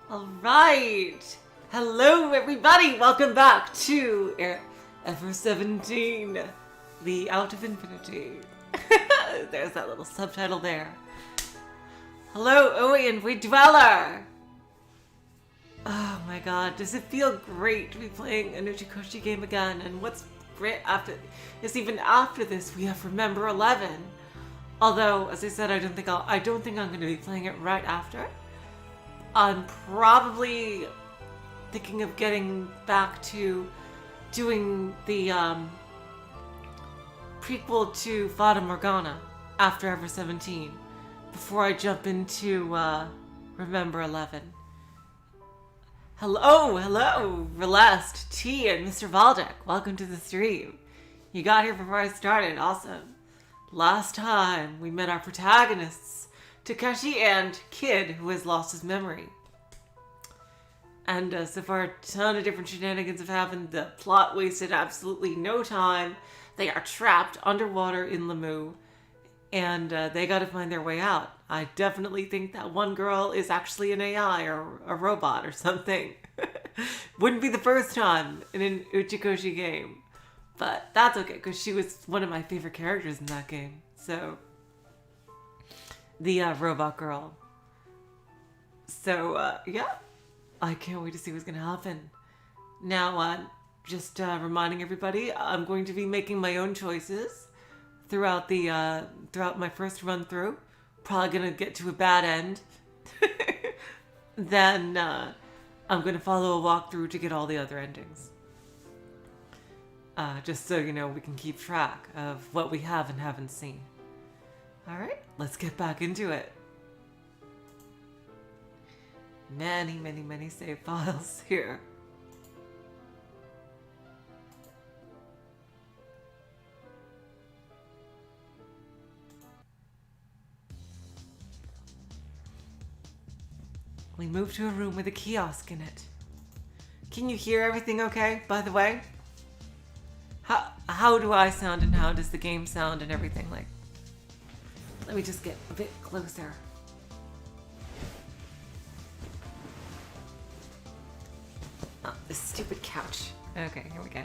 Alright! Hello everybody! Welcome back to Ever17, the Out of Infinity. There's that little subtitle there. Hello, Owen, we dweller! Oh my god, does it feel great to be playing a Uchikoshi game again? And what's great is even after this we have Remember 11. Although, as I said, I don't think I'm going to be playing it right after. I'm probably thinking of getting back to doing the prequel to Fata Morgana after Ever17 before I jump into Remember 11. Hello, Relest, T, and Mr. Valdek. Welcome to the stream. You got here before I started. Awesome. Last time we met our protagonists, Takeshi and Kid, who has lost his memory. And so far, a ton of different shenanigans have happened. The plot wasted absolutely no time. They are trapped underwater in LeMu, and they got to find their way out. I definitely think that one girl is actually an AI or a robot or something. Wouldn't be the first time in an Uchikoshi game. But that's okay, because she was one of my favorite characters in that game. So, the robot girl. So, yeah. I can't wait to see what's going to happen. Now, just reminding everybody, I'm going to be making my own choices throughout my first run through. Probably going to get to a bad end. Then I'm going to follow a walkthrough to get all the other endings. Just so you know, we can keep track of what we have and haven't seen. Alright, let's get back into it. Many save files here. We moved to a room with a kiosk in it. Can you hear everything okay, by the way? How do I sound and how does the game sound and everything like? Let me just get a bit closer. Oh, this stupid couch. Okay, here we go.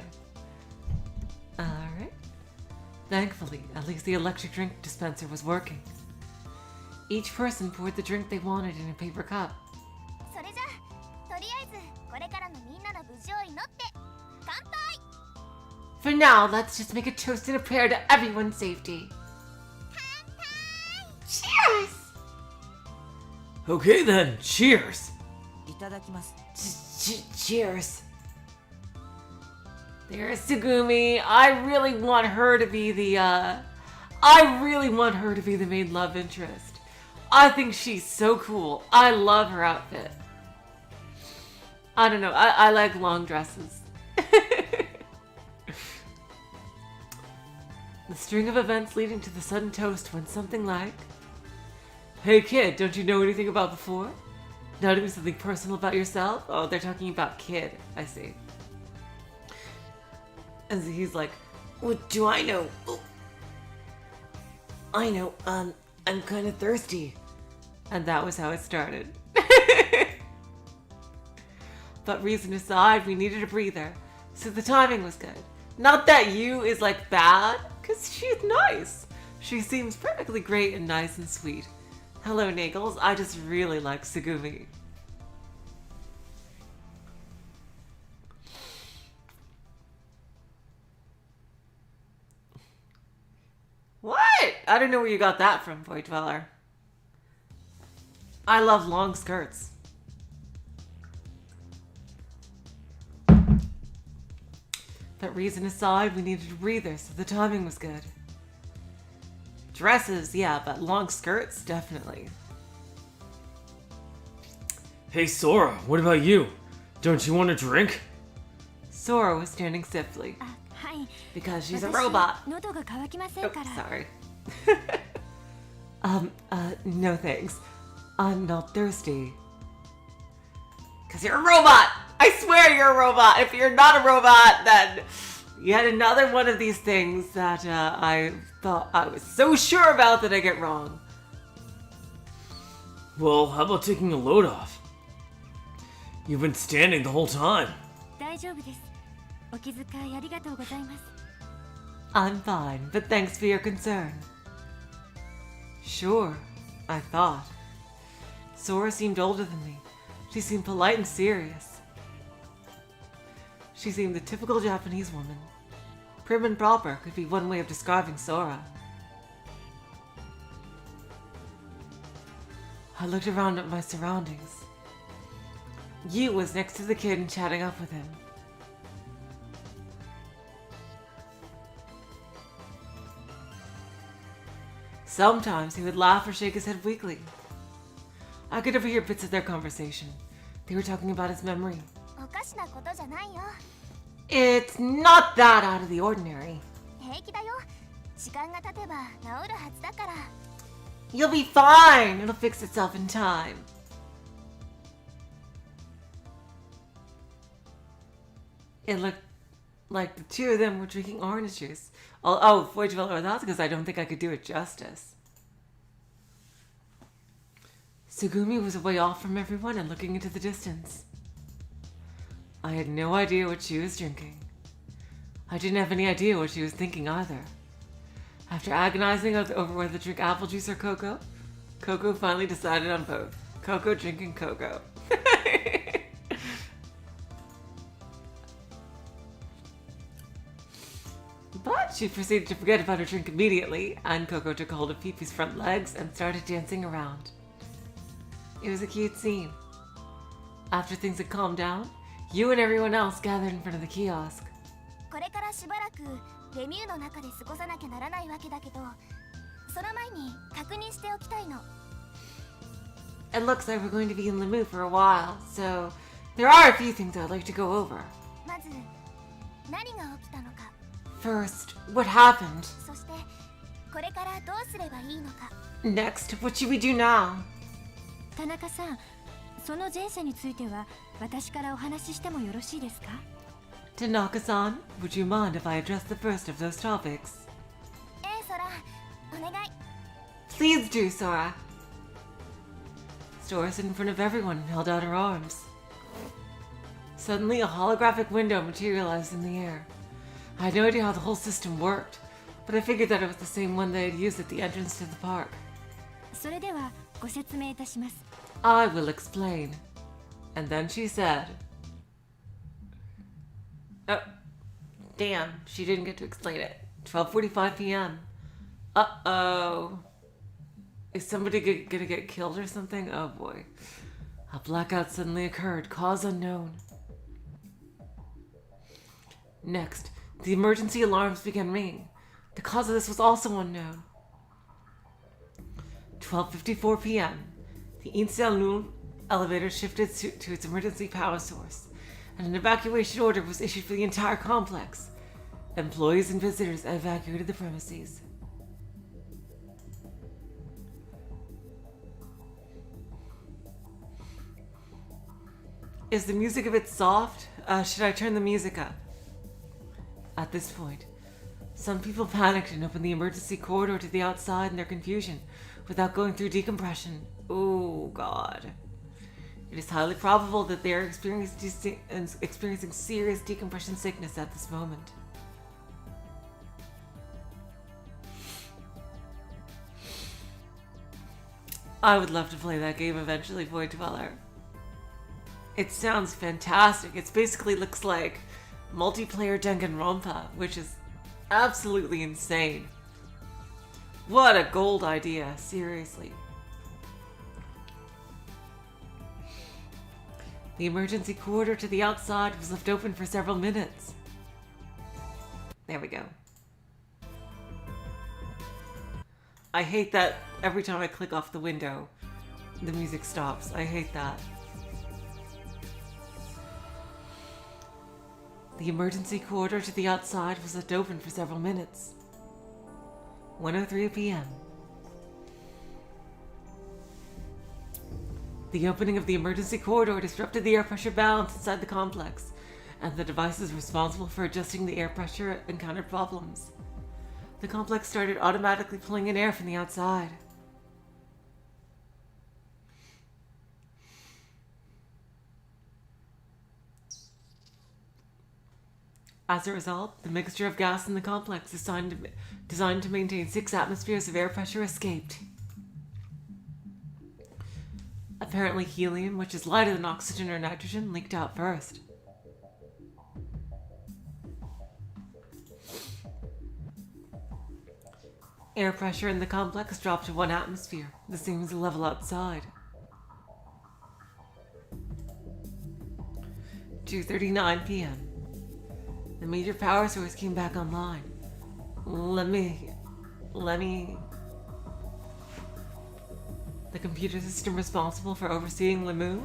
Alright. Thankfully, at least the electric drink dispenser was working. Each person poured the drink they wanted in a paper cup. For now, let's just make a toast and a prayer to everyone's safety. Cheers! Okay then, cheers! Cheers. There's Sugumi. I really want her to be the main love interest. I think she's so cool. I love her outfit. I don't know. I like long dresses. The string of events leading to the sudden toast went something like, "Hey kid, don't you know anything about before? Now do something personal about yourself?" Oh, they're talking about Kid. I see. And he's like, "What do I know?" Oh. I know, I'm kind of thirsty. And that was how it started. But reason aside, we needed a breather, so the timing was good. Not that Yu is like bad, because she's nice. She seems perfectly great and nice and sweet. Hello, Nagels. I just really like Sugumi. What? I don't know where you got that from, Boy Dweller. I love long skirts. But reason aside, we needed a breather, so the timing was good. Dresses, yeah, but long skirts, definitely. Hey Sora, what about you? Don't you want a drink? Sora was standing stiffly. Because she's a robot. Oh, sorry. No thanks. I'm not thirsty. Because you're a robot! I swear you're a robot! If you're not a robot, then yet another one of these things that I thought I was so sure about that I get wrong. Well, how about taking a load off? You've been standing the whole time. 大丈夫です。お気遣いありがとうございます。 I'm fine, but thanks for your concern. Sure, I thought. Sora seemed older than me. She seemed polite and serious. She seemed the typical Japanese woman. Prim and proper could be one way of describing Sora. I looked around at my surroundings. Yu was next to the kid and chatting up with him. Sometimes he would laugh or shake his head weakly. I could overhear bits of their conversation. They were talking about his memory. おかしなことじゃないよ。 It's not that out of the ordinary. 平気だよ。時間が経てば治るはずだから。 You'll be fine. It'll fix itself in time. It looked like the two of them were drinking orange juice. Oh, Void Dweller, that's because I don't think I could do it justice. Sugumi was away off from everyone and looking into the distance. I had no idea what she was drinking. I didn't have any idea what she was thinking either. After agonizing over whether to drink apple juice or cocoa, Coco finally decided on both. Coco drinking cocoa. But she proceeded to forget about her drink immediately, and Coco took hold of Fifi's front legs and started dancing around. It was a cute scene. After things had calmed down, you and everyone else gathered in front of the kiosk. これからしばらくレミューの中で過ごさなきゃならないわけだけど、その前に確認しておきたいの。 It looks like we're going to be in LeMu for a while, so there are a few things I'd like to go over. まず何が起きたのか。 First, what happened? そしてこれからどうすればいいのか。 Next, what should we do now? 田中さん、その前者については私からお話ししてもよろしいですか？ Tanaka-san, would you mind if I address the first of those topics? ソラ、お願い。 Please do, Sora. Sora stood in front of everyone and held out her arms. Suddenly, a holographic window materialized in the air. I had no idea how the whole system worked, but I figured that it was the same one they had used at the entrance to the park. それではご説明いたします。 I will explain. And then she said... Oh, damn, she didn't get to explain it. 12:45 p.m. Uh-oh. Is somebody gonna get killed or something? Oh boy. A blackout suddenly occurred, cause unknown. Next, the emergency alarms began ringing. The cause of this was also unknown. 12:54 p.m. The Inselnul elevator shifted to its emergency power source, and an evacuation order was issued for the entire complex. Employees and visitors evacuated the premises. Is the music a bit soft? Should I turn the music up? At this point, some people panicked and opened the emergency corridor to the outside in their confusion without going through decompression. Oh, God. It is highly probable that they are experiencing serious decompression sickness at this moment. I would love to play that game eventually, Void Dweller. It sounds fantastic. It basically looks like multiplayer Danganronpa, which is absolutely insane. What a gold idea, seriously. The emergency corridor to the outside was left open for several minutes. There we go. I hate that every time I click off the window, the music stops. I hate that. The emergency corridor to the outside was left open for several minutes. 1:03 p.m. The opening of the emergency corridor disrupted the air pressure balance inside the complex, and the devices responsible for adjusting the air pressure encountered problems. The complex started automatically pulling in air from the outside. As a result, the mixture of gas in the complex designed to maintain 6 atmospheres of air pressure escaped. Apparently helium, which is lighter than oxygen or nitrogen, leaked out first. Air pressure in the complex dropped to 1 atmosphere, the same as the level outside. 2:39 p.m. The major power source came back online. LeMu. The computer system responsible for overseeing LeMu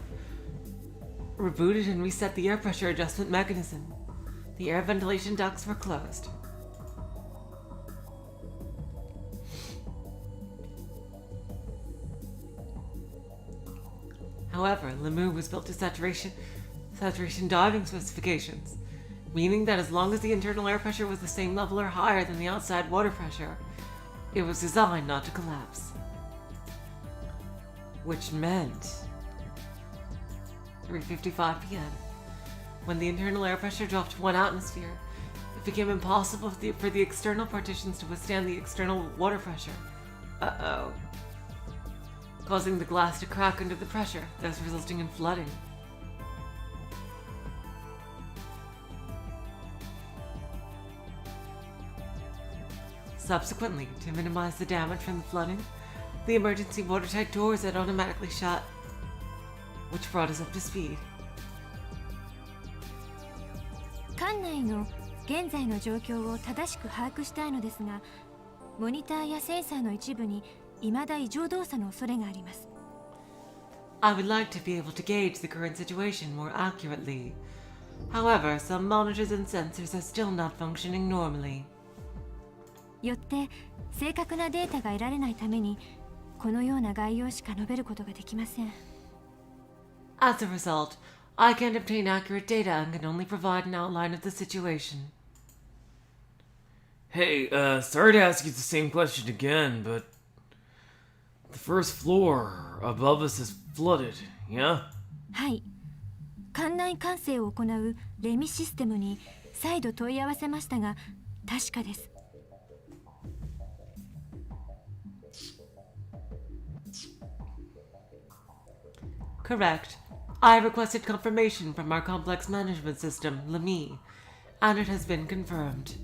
rebooted and reset the air pressure adjustment mechanism. The air ventilation ducts were closed. However, LeMu was built to saturation diving specifications, meaning that as long as the internal air pressure was the same level or higher than the outside water pressure, it was designed not to collapse. Which meant 3:55 p.m. When the internal air pressure dropped to 1 atmosphere, it became impossible for the external partitions to withstand the external water pressure. Causing the glass to crack under the pressure, thus resulting in flooding. Subsequently, to minimize the damage from the flooding, the emergency watertight doors had automatically shut, which brought us up to speed. 館内の現在の状況を正しく把握したいのですが、モニターやセンサーの一部に未だ異常動作の恐れがあります。I would like to be able to gauge the current situation more accurately. However, some monitors and sensors are still not functioning normally. よって正確なデータが得られないために、このような概要しか述べることができません。As a result, I can't obtain accurate data and can only provide an outline of the situation. Hey, sorry to ask you the same question again, but the first floor above us is flooded, yeah? はい。館内管制を行うレミシステムに再度問い合わせましたが、確かです。Correct. I requested confirmation from our complex management system, LeMu, and it has been confirmed.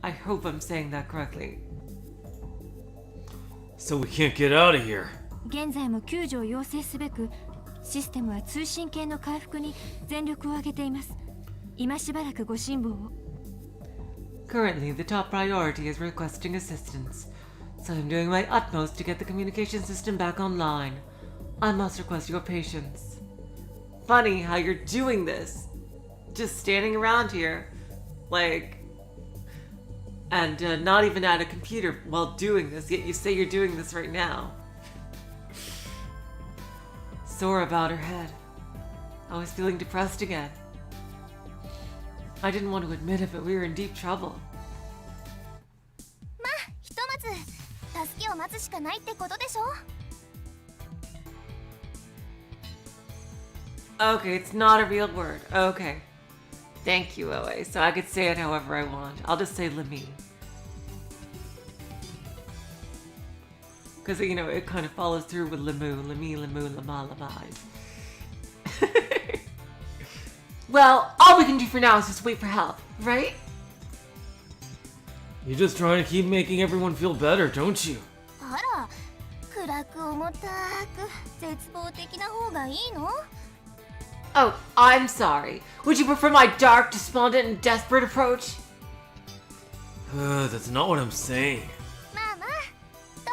I hope I'm saying that correctly. So we can't get out of here. 現在も救助を要請すべく、システムは通信系の回復に全力を挙げています。今しばらくご辛抱を。Currently, the top priority is requesting assistance, so I'm doing my utmost to get the communication system back online. I must request your patience. Funny how you're doing this. Just standing around here, and not even at a computer while doing this, yet you say you're doing this right now. Sora bowed her head. I was feeling depressed again. I didn't want to admit it, but we were in deep trouble. まあ、ひとまず助けを待つしかないってことでしょ。Okay, it's not a real word. Okay. Thank you, OA. So I could say it however I want. I'll just say LeMu. Because, it kind of follows through with LeMu, Lama. Well, all we can do for now is just wait for help, right? You're just trying to keep making everyone feel better, don't you? あら、暗く重たく絶望的な方がいいの？ Oh, I'm sorry. Would you prefer my dark, despondent, and desperate approach? That's not what I'm saying. まあまあ、ど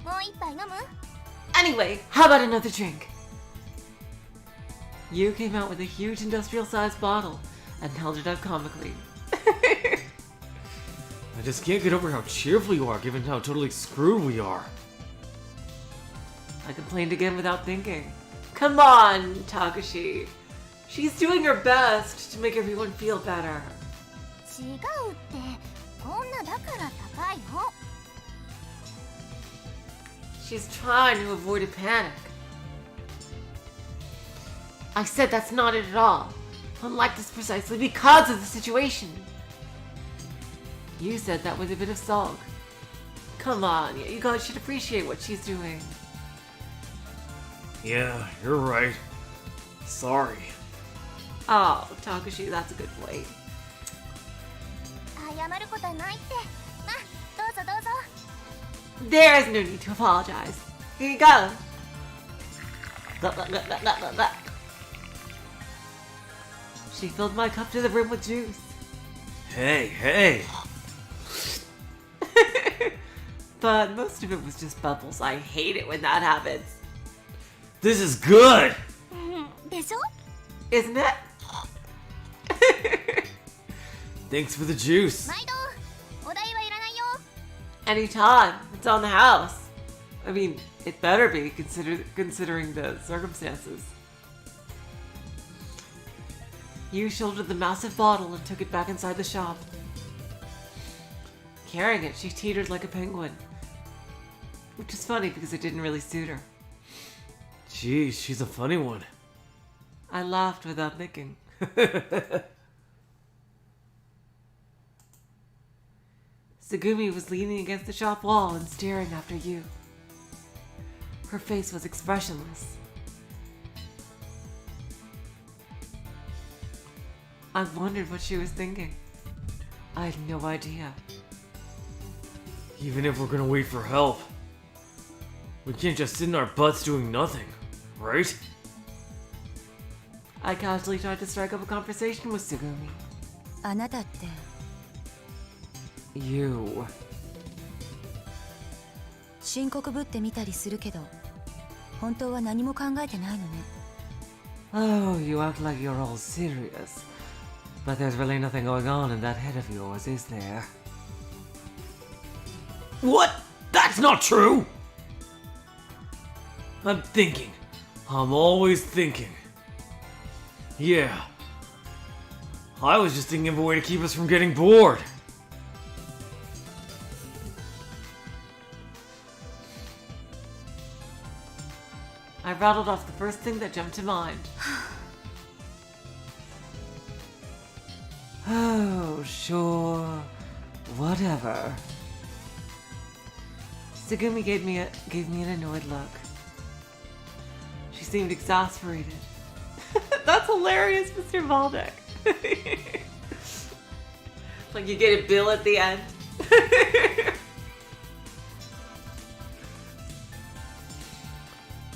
う？もう一杯飲む？ Anyway, how about another drink? You came out with a huge industrial-sized bottle and held it out comically. I just can't get over how cheerful you are, given how totally screwed we are. I complained again without thinking. Come on, Takeshi. She's doing her best to make everyone feel better. 違うって、こんなだから高いの。 She's trying to avoid a panic. I said that's not it at all. I'm like this precisely because of the situation. You said that with a bit of sulk. Come on, you guys should appreciate what she's doing. Yeah, you're right. Sorry. Oh, Takeshi, that's a good boy. 謝ることはないって。まあ、どうぞどうぞ。 There's no need to apologize. Here you go. She filled my cup to the brim with juice. Hey, hey. But most of it was just bubbles. I hate it when that happens. This is good. でしょ Isn't it? Thanks for the juice. 毎度お代はいらないよ。 Anytime. It's on the house. I mean, it better be considering the circumstances. You shouldered the massive bottle and took it back inside the shop. Carrying it, she teetered like a penguin. Which is funny because it didn't really suit her. Geez, she's a funny one. I laughed without thinking. Tsugumi was leaning against the shop wall and staring after you. Her face was expressionless. I wondered what she was thinking. I had no idea. Even if we're gonna wait for help, we can't just sit in our butts doing nothing, right? I casually tried to strike up a conversation with Tsugumi. あなたって You. 深刻ぶってみたりするけど、本当は何も考えてないのね。 Oh, you act like you're all serious. But there's really nothing going on in that head of yours, is there? What? That's not true! I'm thinking. I'm always thinking. Yeah. I was just thinking of a way to keep us from getting bored. I rattled off the first thing that jumped to mind. Oh, sure. Whatever. Tsugumi gave me an annoyed look. She seemed exasperated. That's hilarious, Mr. Valdek. Like you get a bill at the end.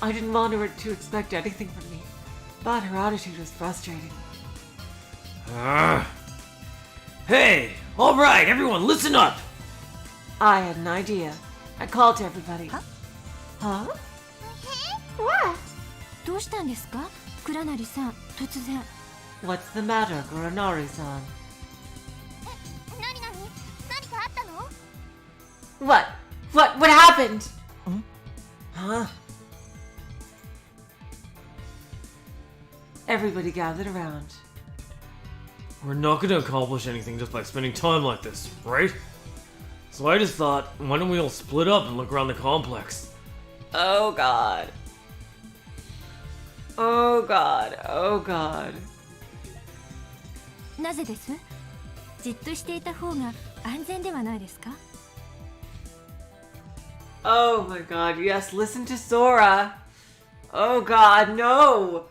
I didn't want her to expect anything from me, but her attitude was frustrating. Hey! Alright, everyone, listen up! I had an idea. I called to everybody. Huh? What? どうしたんですか、倉成さん、突然。 What's the matter, Guranari-san? 何かあったの？ What happened? Huh? Everybody gathered around. We're not gonna accomplish anything just by spending time like this, right? So I just thought, why don't we all split up and look around the complex? Oh god. Oh god. Oh god. なぜです？じっとしていた方が安全ではないですか？ Oh my god, yes, listen to Sora. Oh god, no.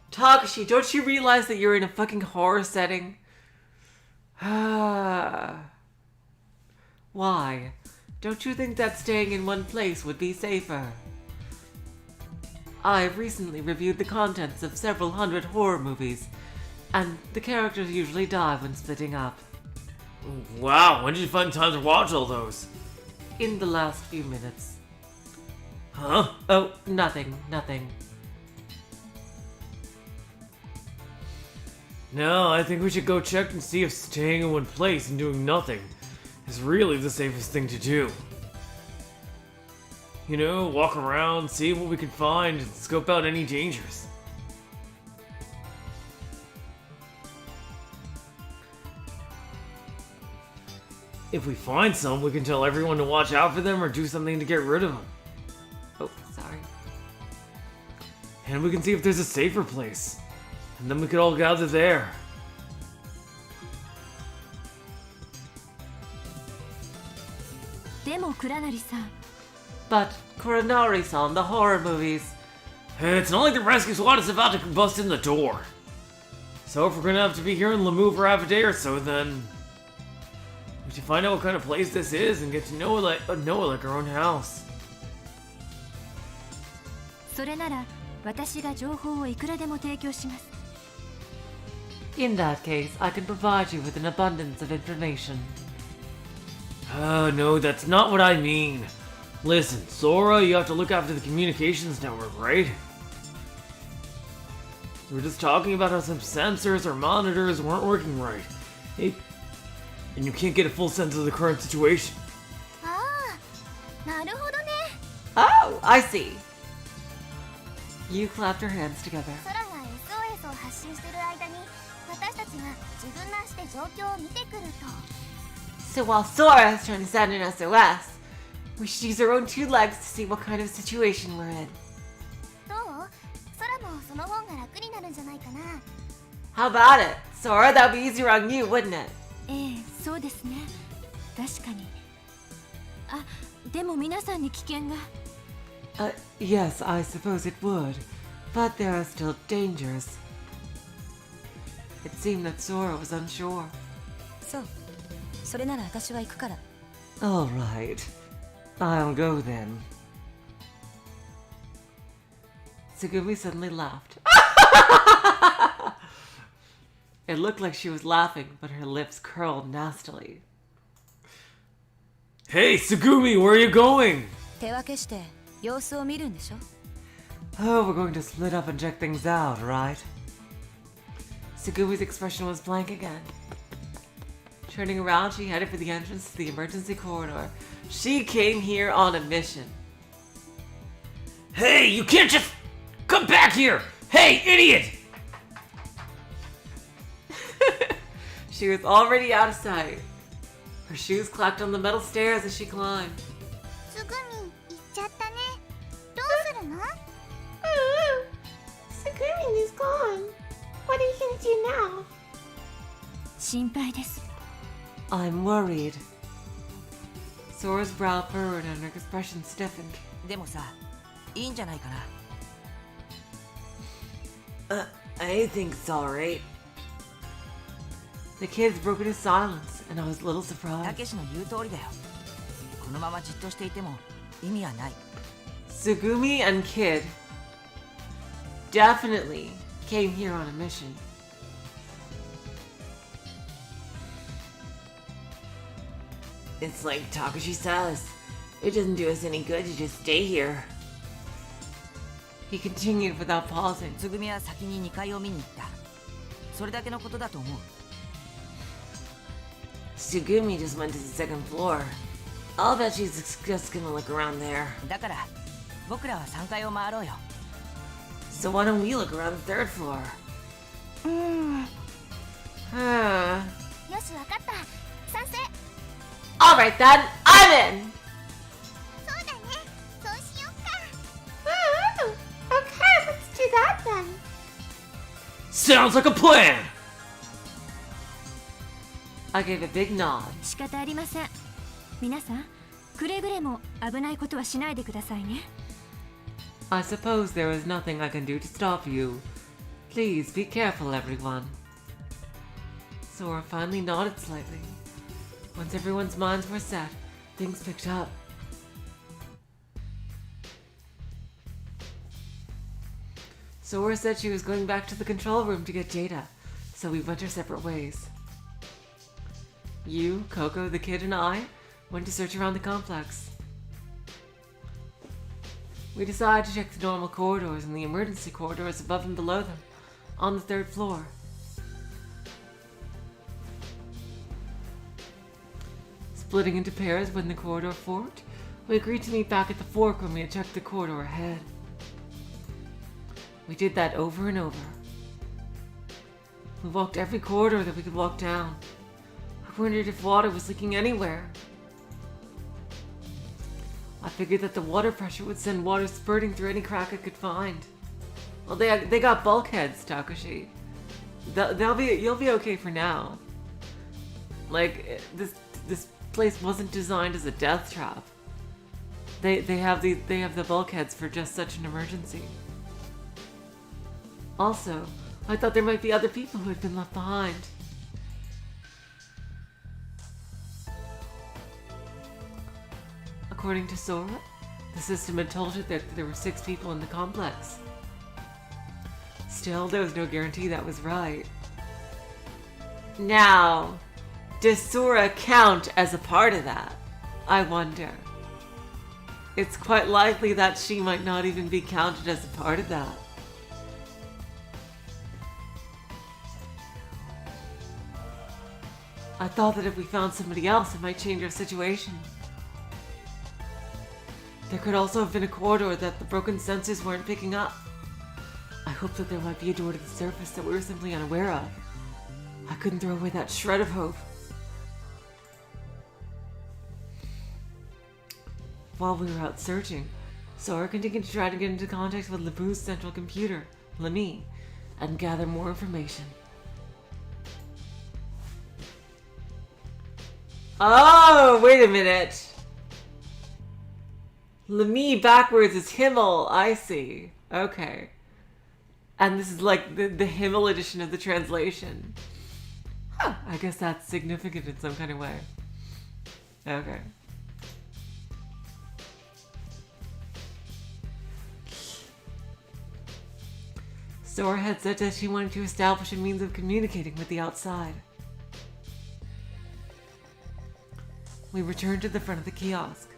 Takeshi, don't you realize that you're in a fucking horror setting? Why? Don't you think that staying in one place would be safer? I've recently reviewed the contents of several hundred horror movies, and the characters usually die when splitting up. Wow, when did you find time to watch all those? In the last few minutes. Huh? Oh, nothing. No, I think we should go check and see if staying in one place and doing nothing is really the safest thing to do. You know, walk around, see what we can find, and scope out any dangers. If we find some, we can tell everyone to watch out for them or do something to get rid of them. Oh, sorry. And we can see if there's a safer place. And then we could all gather there. でも倉成さん But Kuranari-san, the horror movies. Hey, it's not like the rescue squad is about to bust in the door. So if we're gonna have to be here in LeMu for half a day or so, then we should find out what kind of place this is and get to know it like our own house. それなら私が情報をいくらでも提供します In that case, I can provide you with an abundance of information. Oh, no, that's not what I mean. Listen, Sora, you have to look after the communications network, right? We were just talking about how some sensors or monitors weren't working right. And you can't get a full sense of the current situation. ああなるほどね Oh, I see. You clapped your hands together. 空が SOS を発信してる間に私たちが自分の足で状況を見てくると So while Sora is trying to send an SOS, we should use our own two legs to see what kind of situation we're in. どう空もその方が楽になるんじゃないかな How about it? Sora, that would be easier on you, wouldn't it? ええそうですね確かにあでも皆さんに危険が Yes, I suppose it would. But there are still dangers. It seemed that Sora was unsure. そうそれなら私は行くから All right. I'll go then. Tsugumi suddenly laughed. It looked like she was laughing, but her lips curled nastily. Hey, Sugumi, where are you going? 手分けして様子を見るんでしょ Oh, we're going to split up and check things out, right? Sugumi's expression was blank again. Turning around, she headed for the entrance to the emergency corridor. She came here on a mission. Hey, you can't just come back here! Hey, idiot! She was already out of sight. Her shoes clacked on the metal stairs as she climbed. すぐに行っちゃったねどうするの Sugumi is gone. What are you going to do now? 心配です I'm worried. Sora's brow furrowed and her expression stiffened. でもさ、いいんじゃないかな。I think it's alright. The kids broke into silence, and I was a little た surprised. けしの言う通りだよ。このままじっとしていても意味はない。 Sugumi and Kid definitely came here on a mission. It's like Takeshi says. It doesn't do us any good to just stay here. He continued without pausing. つぐみは先に2階を見に行った。それだけのことだと思う。 Sugumi just went to the second floor. I'll bet she's just gonna look around there. だから僕らは3階を回ろうよ。 So why don't we look around the third floor? よしわかった賛成 Alright then, I'm in! そうだねそうしよっか Okay, let's do that then. Sounds like a plan! I gave a big nod. 仕方ありません皆さんくれぐれも危ないことはしないでくださいね I suppose there is nothing I can do to stop you. Please be careful, everyone. Sora finally nodded slightly. Once everyone's minds were set, things picked up. Sora said she was going back to the control room to get data, so we went our separate ways. You, Coco, the kid, and I went to search around the complex. We decided to check the normal corridors and the emergency corridors above and below them, on the third floor. Splitting into pairs when the corridor forked, we agreed to meet back at the fork when we had checked the corridor ahead. We did that over and over. We walked every corridor that we could walk down. I wondered if water was leaking anywhere. I figured that the water pressure would send water spurting through any crack I could find. Well, they got bulkheads, Takeshi. You'll be okay for now. Like this place wasn't designed as a death trap. They have the bulkheads for just such an emergency. Also, I thought there might be other people who had been left behind. According to Sora, the system had told it that there were 6 people in the complex. Still, there was no guarantee that was right. Now, does Sora count as a part of that? I wonder. It's quite likely that she might not even be counted as a part of that. I thought that if we found somebody else, it might change our situation. There could also have been a corridor that the broken sensors weren't picking up. I hope that there might be a door to the surface that we were simply unaware of. I couldn't throw away that shred of hope. While we were out searching, Sora continued to try to get into contact with LeMu's central computer, LeMu, and gather more information. Oh, wait a minute. LeMu backwards is Himmel, I see. Okay. And this is like the Himmel edition of the translation. Huh, I guess that's significant in some kind of way. Okay. Sora had said that she wanted to establish a means of communicating with the outside. We returned to the front of the kiosk.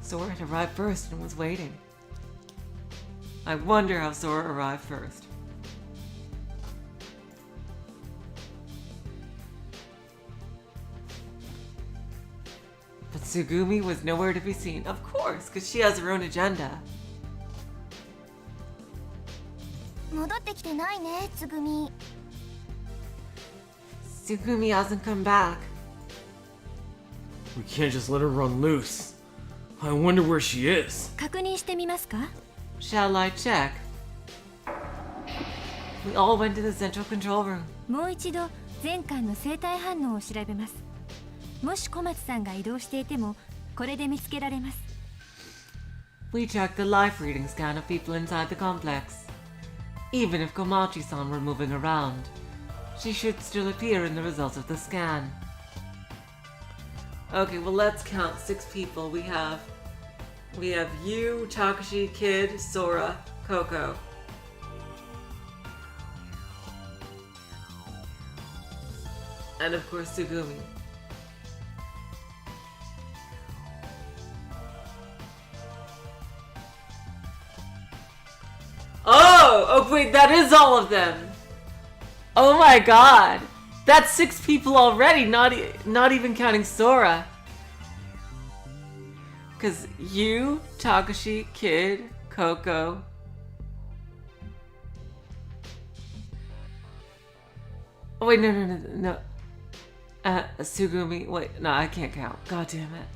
Sora had arrived first and was waiting. I wonder how Sora arrived first. But Tsugumi was nowhere to be seen. Of course, because she has her own agenda. 戻ってきてないね、つぐみ。 Tsugumi hasn't come back. We can't just let her run loose. I wonder where she is. 確認してみますか？ Shall I check? We all went to the central control room. もう一度前回の生体反応を調べます。もし小松さんが移動していてもこれで見つけられます。 We checked the life reading scan of people inside the complex. Even if Komachi-san were moving around, she should still appear in the results of the scan. Okay, well let's count 6 people. We have you, Takeshi, Kid, Sora, Coco. And of course Tsugumi. Oh, wait, that is all of them. Oh my god. That's 6 people already, not even counting Sora. Because you, Takeshi, Kid, Coco. Oh wait, no. Tsugumi, wait, no, I can't count. God damn it.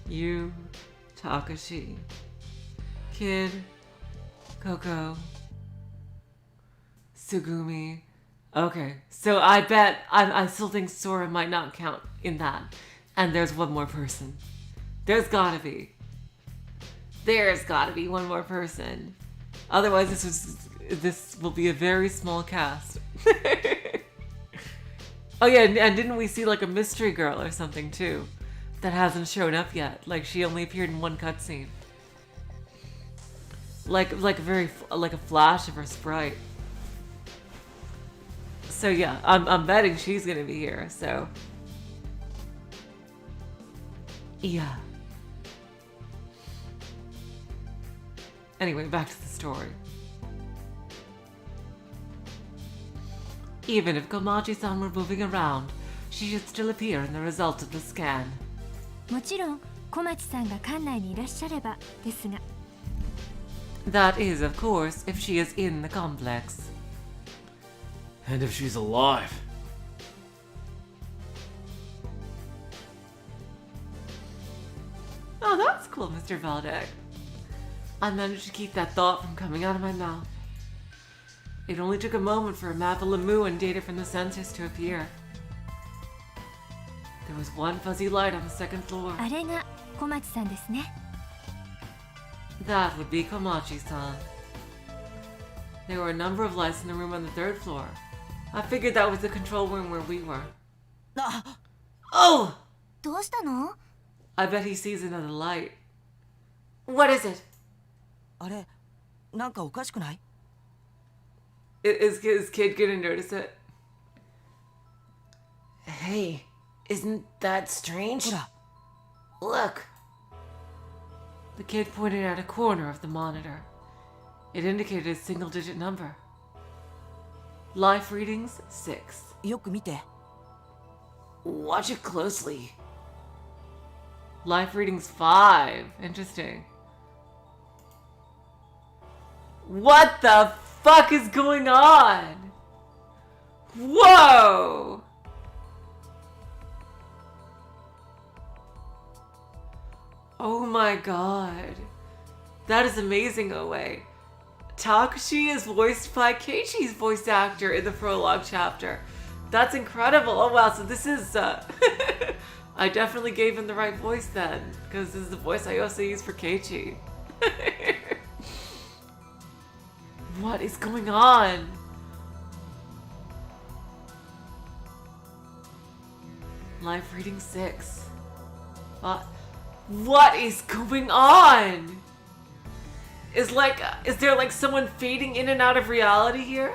You, Takeshi, Kid, Coco, Tsugumi. Okay, so I bet I still think Sora might not count in that. And there's one more person. There's gotta be one more person. Otherwise, this will be a very small cast. Oh yeah, and didn't we see like a mystery girl or something too, that hasn't shown up yet? Like she only appeared in one cutscene. Like a flash of her sprite. So yeah, I'm betting she's gonna be here. So yeah. Anyway, back to the story. Even if Komachi-san were moving around, she should still appear in the results of the scan. もちろん小町さんが館内にいらっしゃればですが。 That is, of course, if she is in the complex. And if she's alive. Oh, that's cool, Mr. Valdek. I managed to keep that thought from coming out of my mouth. It only took a moment for a map of LeMu and data from the sensors to appear. There was one fuzzy light on the second floor. あれが小町さんですね。 That would be Komachi-san. There were a number of lights in the room on the third floor. I figured that was the control room where we were. あ、 Oh! どうしたの？ I bet he sees another light. What is it? あれ、なんかおかしくない？ Is his kid gonna notice it? Hey, isn't that strange? ほら、 Look. The kid pointed at a corner of the monitor. It indicated a single-digit number. Life readings 6. よく見て。 Watch it closely. Life readings 5. Interesting. What the fuck is going on? Whoa! Oh my god. That is amazing, Oe. Takeshi is voiced by Keishi's voice actor in the prologue chapter. That's incredible. Oh wow, so this is I definitely gave him the right voice then, because this is the voice I also use for Keiichi. What is going on? Life reading 6. What is going on? Is there like someone fading in and out of reality here?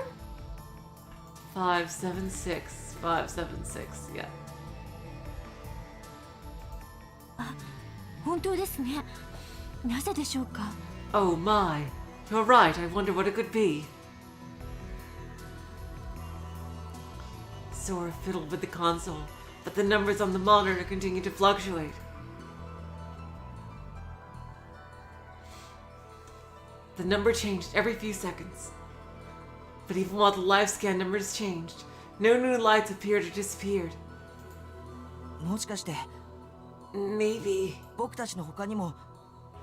576. 576, yeah. 本当ですね。なぜでしょうか。 Oh my. You're right, I wonder what it could be. Sora fiddled with the console, but the numbers on the monitor continued to fluctuate. The number changed every few seconds. But even while the live scan numbers changed, no new lights appeared or disappeared. もしかして Maybe. 僕たちの他にも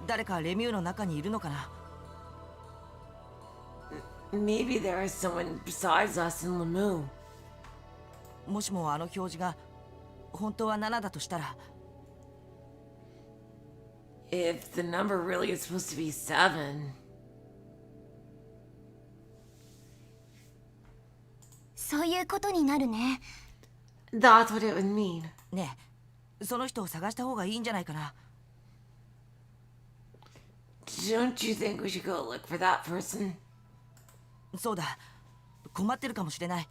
誰かレミューの中にいるのかな？ Maybe there is someone besides us in LeMu. もしもあの表示が本当は7だとしたら、 If the number really is supposed to be 7. そういうことになるね。 That's what it would mean. ねえ、その人を探した方がいいんじゃないかな？ Don't you think we should go look for that person? そうだ、困ってるかもしれない。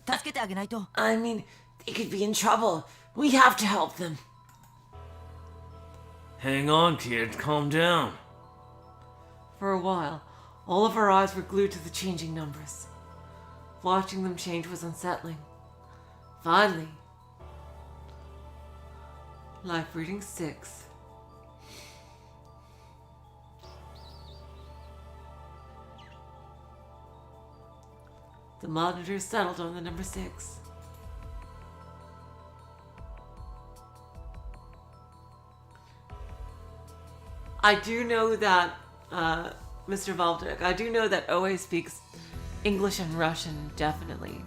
助けてあげないと。 I mean, they could be in trouble. We have to help them. Hang on, kid. Calm down. For a while, all of our eyes were glued to the changing numbers. Watching them change was unsettling. Finally, life reading 6. The monitor settled on the number 6. I do know that, Mr. Valdek, I do know that OA speaks English and Russian, definitely.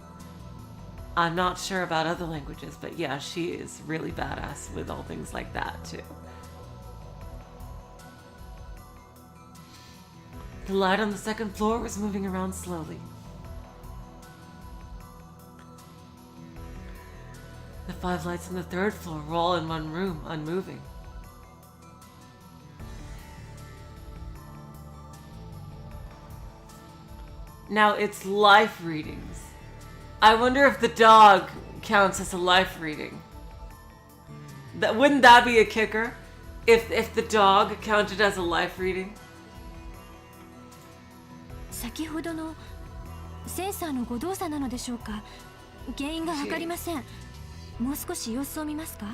I'm not sure about other languages, but yeah, she is really badass with all things like that, too. The light on the second floor was moving around slowly. The 5 lights on the third floor were all in one room, unmoving. Now it's life readings. I wonder if the dog counts as a life reading. Wouldn't that be a kicker? If the dog counted as a life reading? 先ほどのセンサーの誤動作なのでしょうか。原因がわかりません。もう少し様子を見ますか。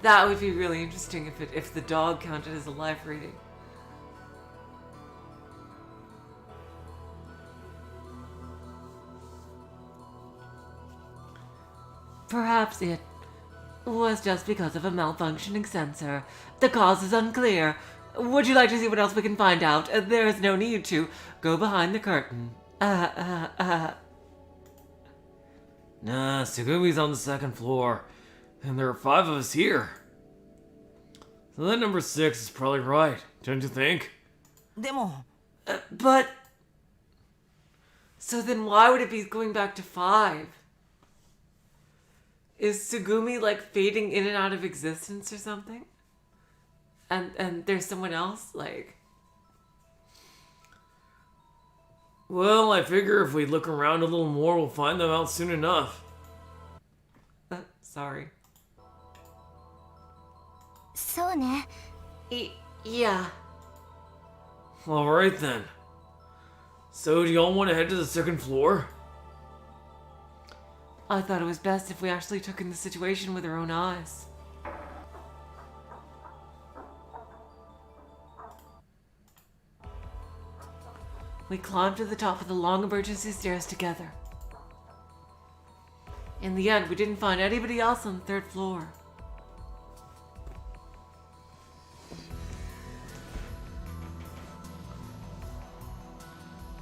That would be really interesting if the dog counted as a life reading. Perhaps it was just because of a malfunctioning sensor. The cause is unclear. Would you like to see what else we can find out? There is no need to go behind the curtain. Nah, Sugumi's on the second floor, and there are 5 of us here. So that number 6 is probably right, don't you think? でも But... So then why would it be going back to 5? Is Sugumi, like, fading in and out of existence or something? And there's someone else? Like... Well, I figure if we look around a little more, we'll find them out soon enough. Sorry. そうね。 Yeah. Alright then. So, do y'all want to head to the second floor? I thought it was best if we actually took in the situation with our own eyes. We climbed to the top of the long emergency stairs together. In the end, we didn't find anybody else on the 3rd floor.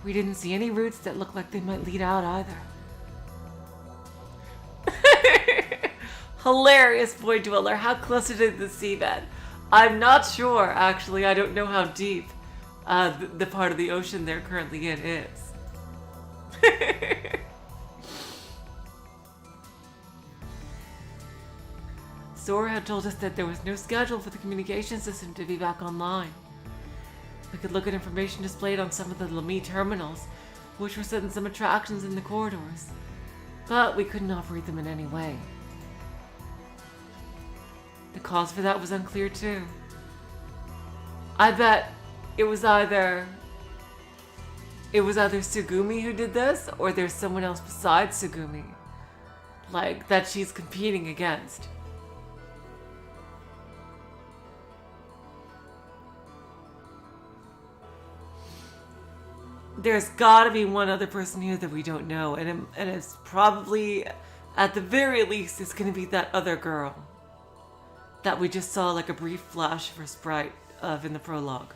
We didn't see any routes that looked like they might lead out either. Hilarious, Boy Dweller. How close is it to the seabed? I'm not sure, actually. I don't know how deep the part of the ocean they're currently in is. Sora had told us that there was no schedule for the communication system to be back online. We could look at information displayed on some of the LeMu terminals, which were setting some attractions in the corridors, but we couldn't operate them in any way. The cause for that was unclear too. I bet it was either Sugumi who did this, or there's someone else besides Sugumi, like that she's competing against. There's gotta be one other person here that we don't know, and it's probably, at the very least, it's gonna be that other girl that we just saw like a brief flash of her sprite of in the prologue.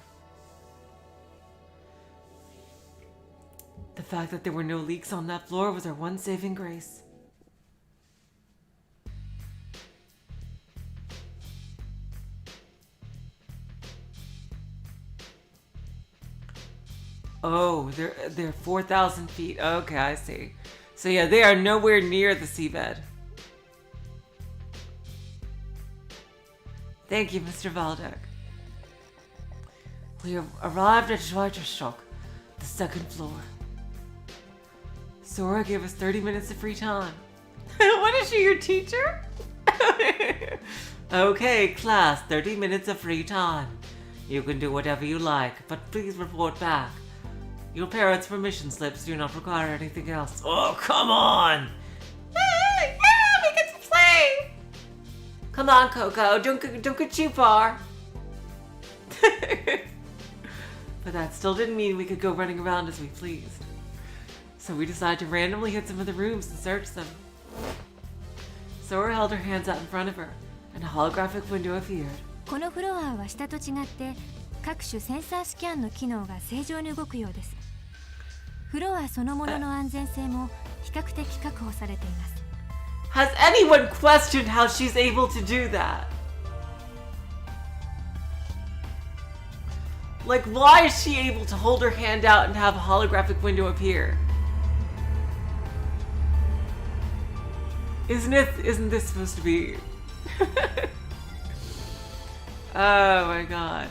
The fact that there were no leaks on that floor was our one saving grace. Oh, they're 4,000 feet. Okay, I see. So yeah, they are nowhere near the seabed. Thank you, Mr. Valdek. We have arrived at Schweizerstock, the 2nd floor. Sora gave us 30 minutes of free time. What is she, your teacher? Okay, class, 30 minutes of free time. You can do whatever you like, but please report back. Your parents' permission slips do not require anything else. Oh, come on! Yeah, we get to play! Come on, Coco, don't go too far. But that still didn't mean we could go running around as we pleased. So we decided to randomly hit some of the rooms and search them. Sora held her hands out in front of her, and a holographic window appeared. このフロアは下と違って各種センサースキャンの機能が正常に動くようです。フロアそのものの安全性も比較的確保されています。Has anyone questioned how she's able to do that? Like, why is she able to hold her hand out and have a holographic window appear? Isn't this supposed to be... Oh my god.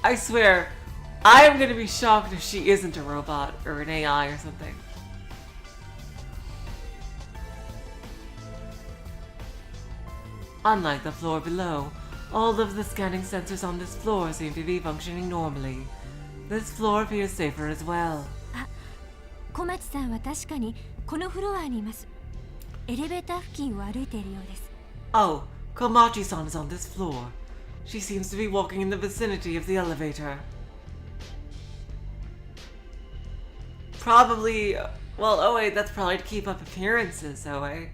I swear, I am gonna be shocked if she isn't a robot or an AI or something. Unlike the floor below, all of the scanning sensors on this floor seem to be functioning normally. This floor appears safer as well. 小町さんは確かにこのフロアにいます。エレベーター付近を歩いているようです。 Oh, Komachi-san is on this floor. She seems to be walking in the vicinity of the elevator. Probably... Well, oh wait, that's probably to keep up appearances, oh wait.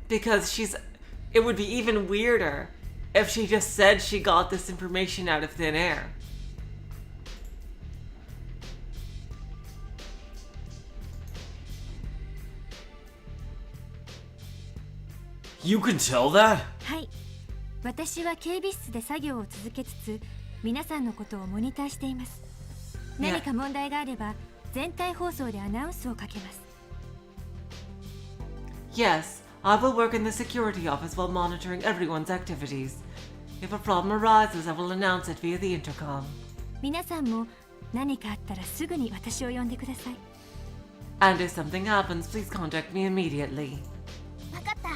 Because she's... It would be even weirder if she just said she got this information out of thin air. You can tell that? はい、私は警備室で作業を続けつつ皆さんのことをモニターしています。何か問題があれば全体放送でアナウンスをかけます。 Yes, I will work in the security office while monitoring everyone's activities. If a problem arises, I will announce it via the intercom. 皆さんも何かあったらすぐに私を呼んでください。 And if something happens, please contact me immediately. わかった。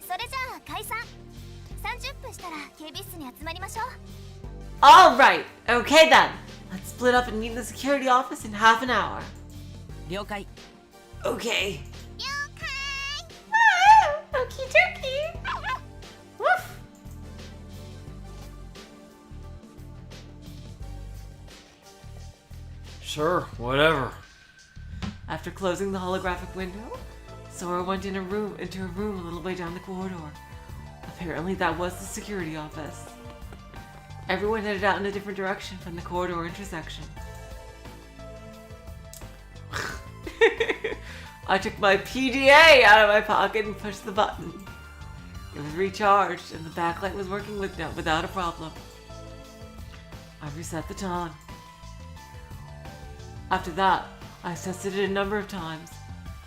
それじゃあ解散。30分したら警備室に集まりましょう。 Alright, okay then. Let's split up and meet in the security office in half an hour. 了解。 Okay. 了解。 Okie dokie. Woof. Sure, whatever. After closing the holographic window, Sora went into a room a little way down the corridor. Apparently that was the security office. Everyone headed out in a different direction from the corridor intersection. I took my PDA out of my pocket and pushed the button. It was recharged and the backlight was working without a problem. I reset the time. After that, I tested it a number of times,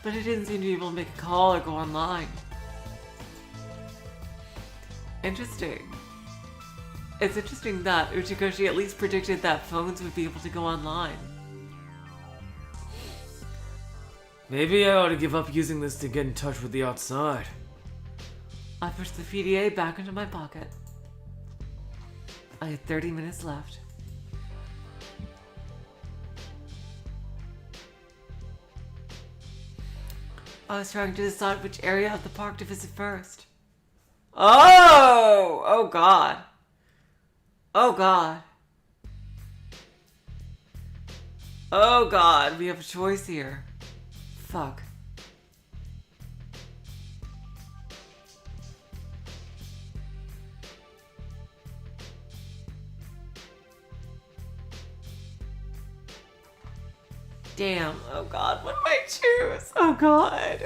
but it didn't seem to be able to make a call or go online. Interesting. It's interesting that Uchikoshi at least predicted that phones would be able to go online. Maybe I ought to give up using this to get in touch with the outside. I pushed the PDA back into my pocket. I had 30 minutes left. I was trying to decide which area of the park to visit first. Oh! Oh god. Oh god. Oh god, we have a choice here. Fuck. Damn. Oh god, what do I choose? Oh god.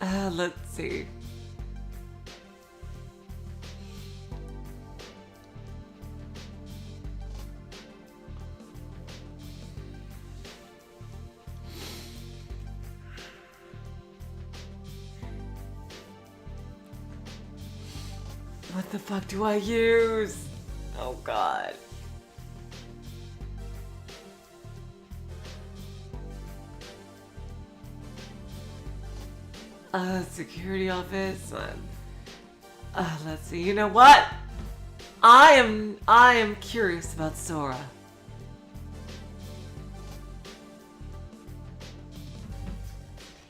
Let's see. What the fuck do I use? Oh god. Security office. Let's see. You know what? I am curious about Sora.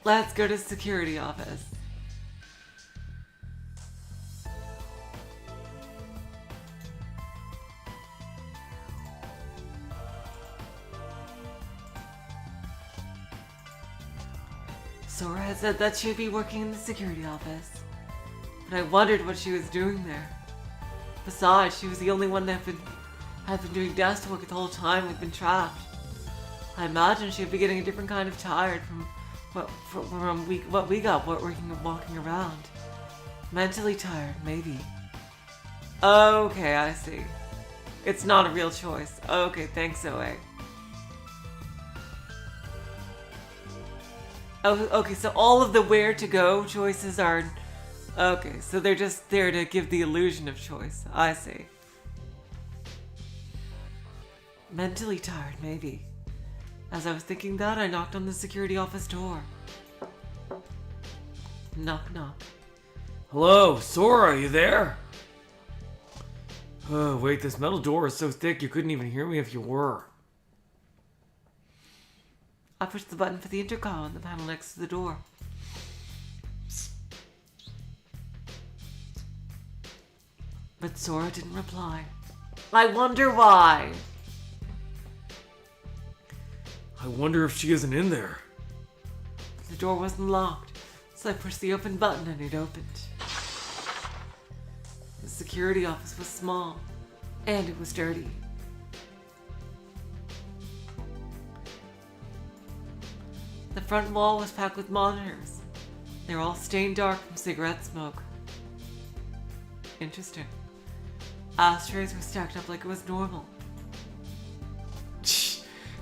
Let's go to security office. Sora had said that she would be working in the security office, but I wondered what she was doing there. Besides, she was the only one that had been doing desk work the whole time we've been trapped. I imagine she'd be getting a different kind of tired from what we got walking around. Mentally tired, maybe. Okay, I see. It's not a real choice. Okay, thanks, OA. Oh, okay, so all of the where to go choices are... Okay, so they're just there to give the illusion of choice. I see. Mentally tired, maybe. As I was thinking that, I knocked on the security office door. Knock, knock. Hello, Sora, are you there? Oh, wait, this metal door is so thick you couldn't even hear me if you were. I pushed the button for the intercom on the panel next to the door. But Sora didn't reply. I wonder why. I wonder if she isn't in there. The door wasn't locked, so I pushed the open button and it opened. The security office was small, and it was dirty. The front wall was packed with monitors. They're all stained dark from cigarette smoke. Interesting. Ashtrays were stacked up like it was normal.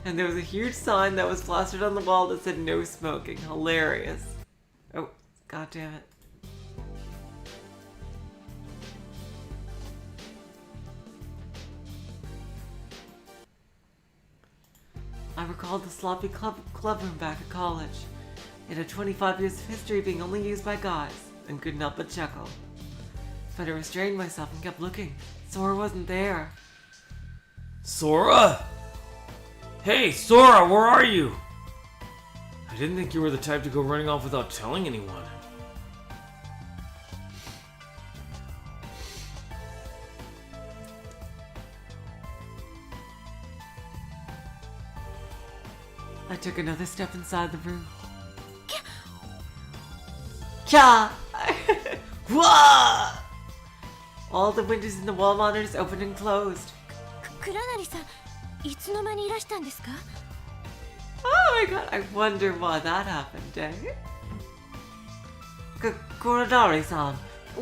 And there was a huge sign that was plastered on the wall that said no smoking. Hilarious. Oh, god damn it. I recalled the sloppy club room back at college. It had 25 years of history being only used by guys, and couldn't help but chuckle. But I restrained myself and kept looking. Sora wasn't there. Sora? Hey, Sora, where are you? I didn't think you were the type to go running off without telling anyone. I took another step inside the room. Kya! Wah! All the windows in the wall monitors opened and closed. 黒成さん、いつの間にいらしたんですか? Oh my god, I wonder why that happened, eh? Kurodari-san,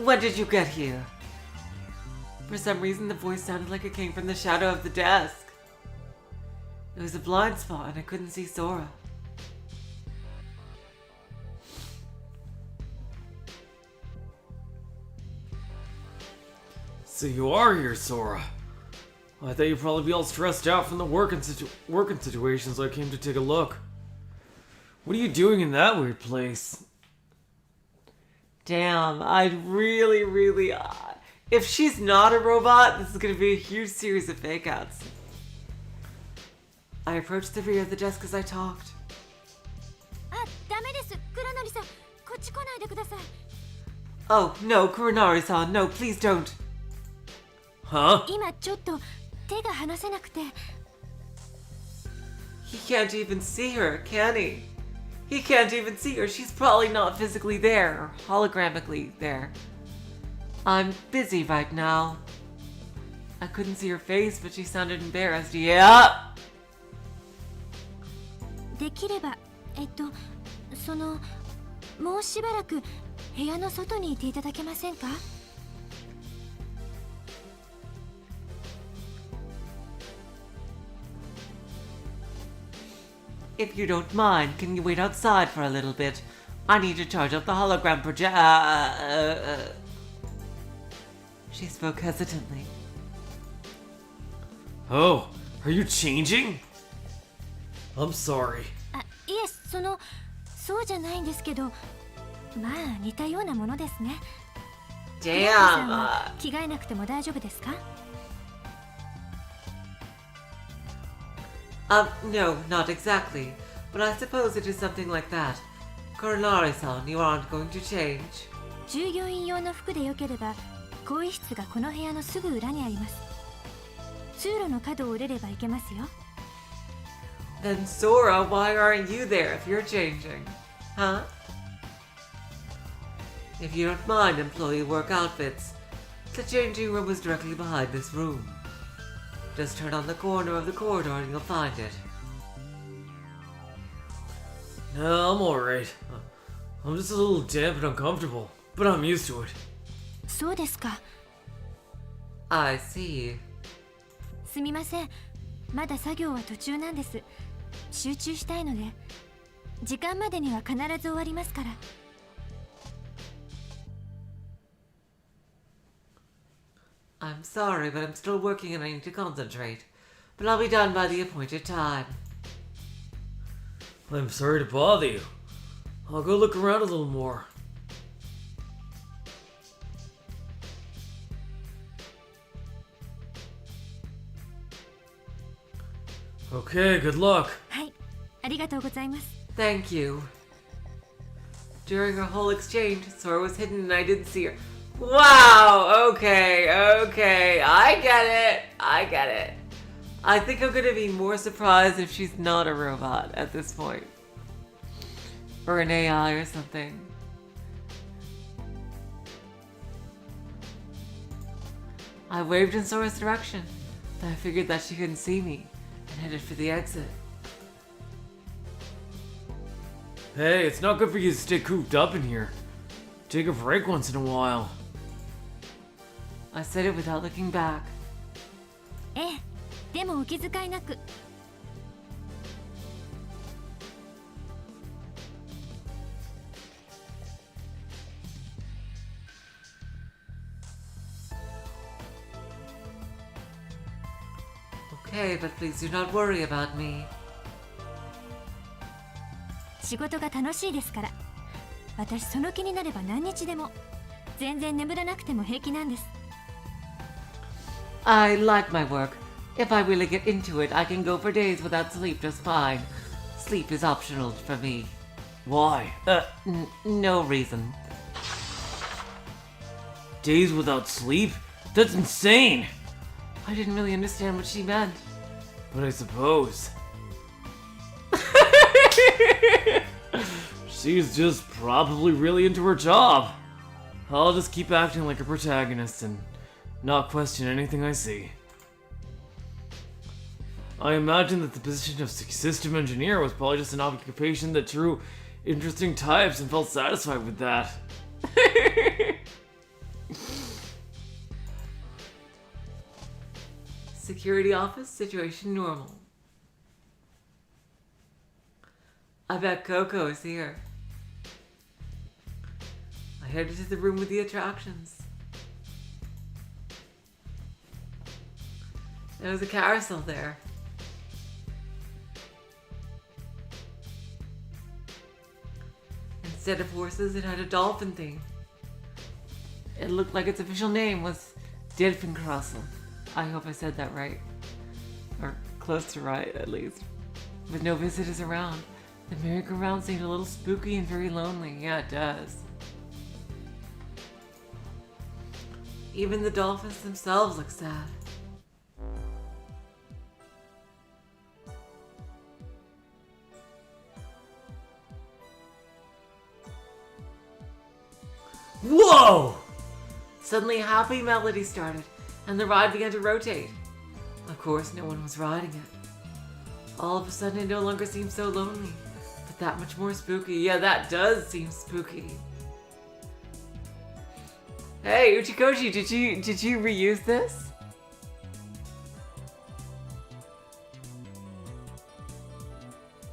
when did you get here? For some reason, the voice sounded like it came from the shadow of the desk. It was a blind spot and I couldn't see Sora. So you are here, Sora. Well, I thought you'd probably be all stressed out from the working situation, so I came to take a look. What are you doing in that weird place? Damn, I'd really... if she's not a robot, this is going to be a huge series of fake-outs. I approached the rear of the desk as I talked. あ、ダメです。黒成さん、こっち来ないでください。 Oh, no, Kuronari-san, no, please don't. Huh? 今ちょっと手が離せなくて。 He can't even see her, can he? He can't even see her. She's probably not physically there, or holographically there. I'm busy right now. I couldn't see her face, but she sounded embarrassed. Yeah! できれば、もうしばらく部屋の外にいていただけませんか? If you don't mind, can you wait outside for a little bit? I need to charge up the hologram project. She spoke hesitantly. Oh, are you changing? I'm sorry. あ、いえ、そうじゃないんですけど、まあ似たようなものですね。黒成さんは着替えなくても大丈夫ですか? No, not exactly. But I suppose it is something like that. Kuronari-san, you aren't going to change? 従業員用の服でよければ、更衣室がこの部屋のすぐ裏にあります。通路の角を折れれば行けますよ。Then Sora, why aren't you there if you're changing? Huh? If you don't mind employee work outfits, the changing room is directly behind this room. Just turn on the corner of the corridor and you'll find it. No, I'm alright. I'm just a little damp and uncomfortable, but I'm used to it. そうですか。 I see. すみません。まだ作業は途中なんです。集中したいので、時間までには必ず終わりますから。I'm sorry, but I'm still working and I need to concentrate. But I'll be done by the appointed time. I'm sorry to bother you. I'll go look around a little more. Okay, good luck. はい、ありがとうございます。 Thank you. During our whole exchange, Sora was hidden and I didn't see her. Wow, okay. I get it. I think I'm gonna be more surprised if she's not a robot at this point. Or an AI or something. I waved in Sora's direction, but I figured that she couldn't see me and headed for the exit. Hey, it's not good for you to stay cooped up in here. Take a break once in a while. I said it without looking back. ええ、でもお気遣いなく。Okay, but please do not worry about me. 仕事が楽しいですから。私その気になれば何日でも。全然眠らなくても平気なんです。I like my work. If I really get into it, I can go for days without sleep just fine. Sleep is optional for me. Why? No reason. Days without sleep? That's insane! I didn't really understand what she meant. But I suppose. She's just probably really into her job. I'll just keep acting like a protagonist and not question anything I see. I imagine that the position of system engineer was probably just an occupation that drew interesting types and felt satisfied with that. Security office, situation normal. I bet Coco is here. I headed to the room with the attractions. There was a carousel there. Instead of horses, it had a dolphin thing. It looked like its official name was Dolphin Carousel. I hope I said that right. Or close to right, at least. With no visitors around, the merry-go-round seemed a little spooky and very lonely. Yeah, it does. Even the dolphins themselves look sad. Whoa! Suddenly a happy melody started, and the ride began to rotate. Of course, no one was riding it. All of a sudden, it no longer seemed so lonely, but that much more spooky. Yeah, that does seem spooky. Hey, Uchikoshi, did you reuse this?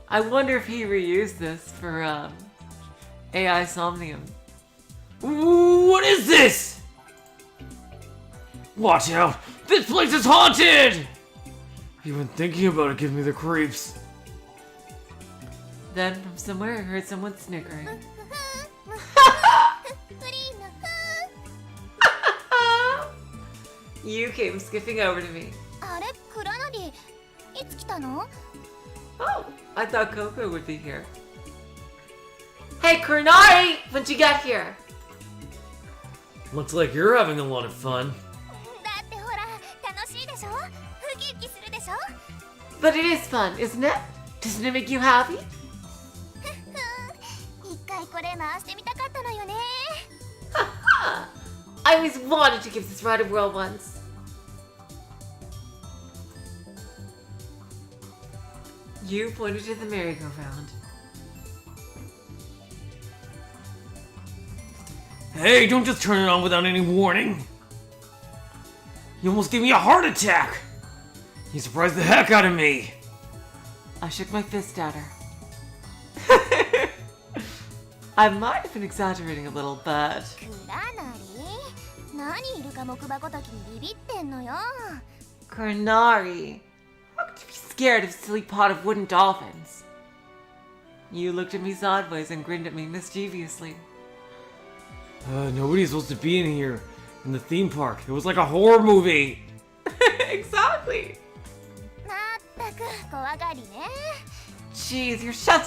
I wonder if he reused this for AI Somnium. What is this? Watch out! This place is haunted! Even thinking about it gives me the creeps. Then, from somewhere, I heard someone snickering. You came skipping over to me. あれ、クラナリ、いつ来たの？ Oh, I thought Coco would be here. Hey, Kurnari! When'd you get here? Looks like you're having a lot of fun. だってほら、楽しいでしょ？ウキウキするでしょ？ But it is fun, isn't it? Doesn't it make you happy? 一回これ回してみたかったのよね。I always wanted to give this ride a whirl once. You pointed to the merry-go-round. Hey, don't just turn it on without any warning. You almost gave me a heart attack. You surprised the heck out of me. I shook my fist at her. I might have been exaggerating a little, but... クラナリ、何イルカ木箱時にビビってんのよ。 Kurnari, how could you be scared of a silly pot of wooden dolphins? You looked at me sideways and grinned at me mischievously. Nobody's supposed to be in here. In the theme park. It was like a horror movie. Exactly. まったく怖がりね。 Jeez, you're such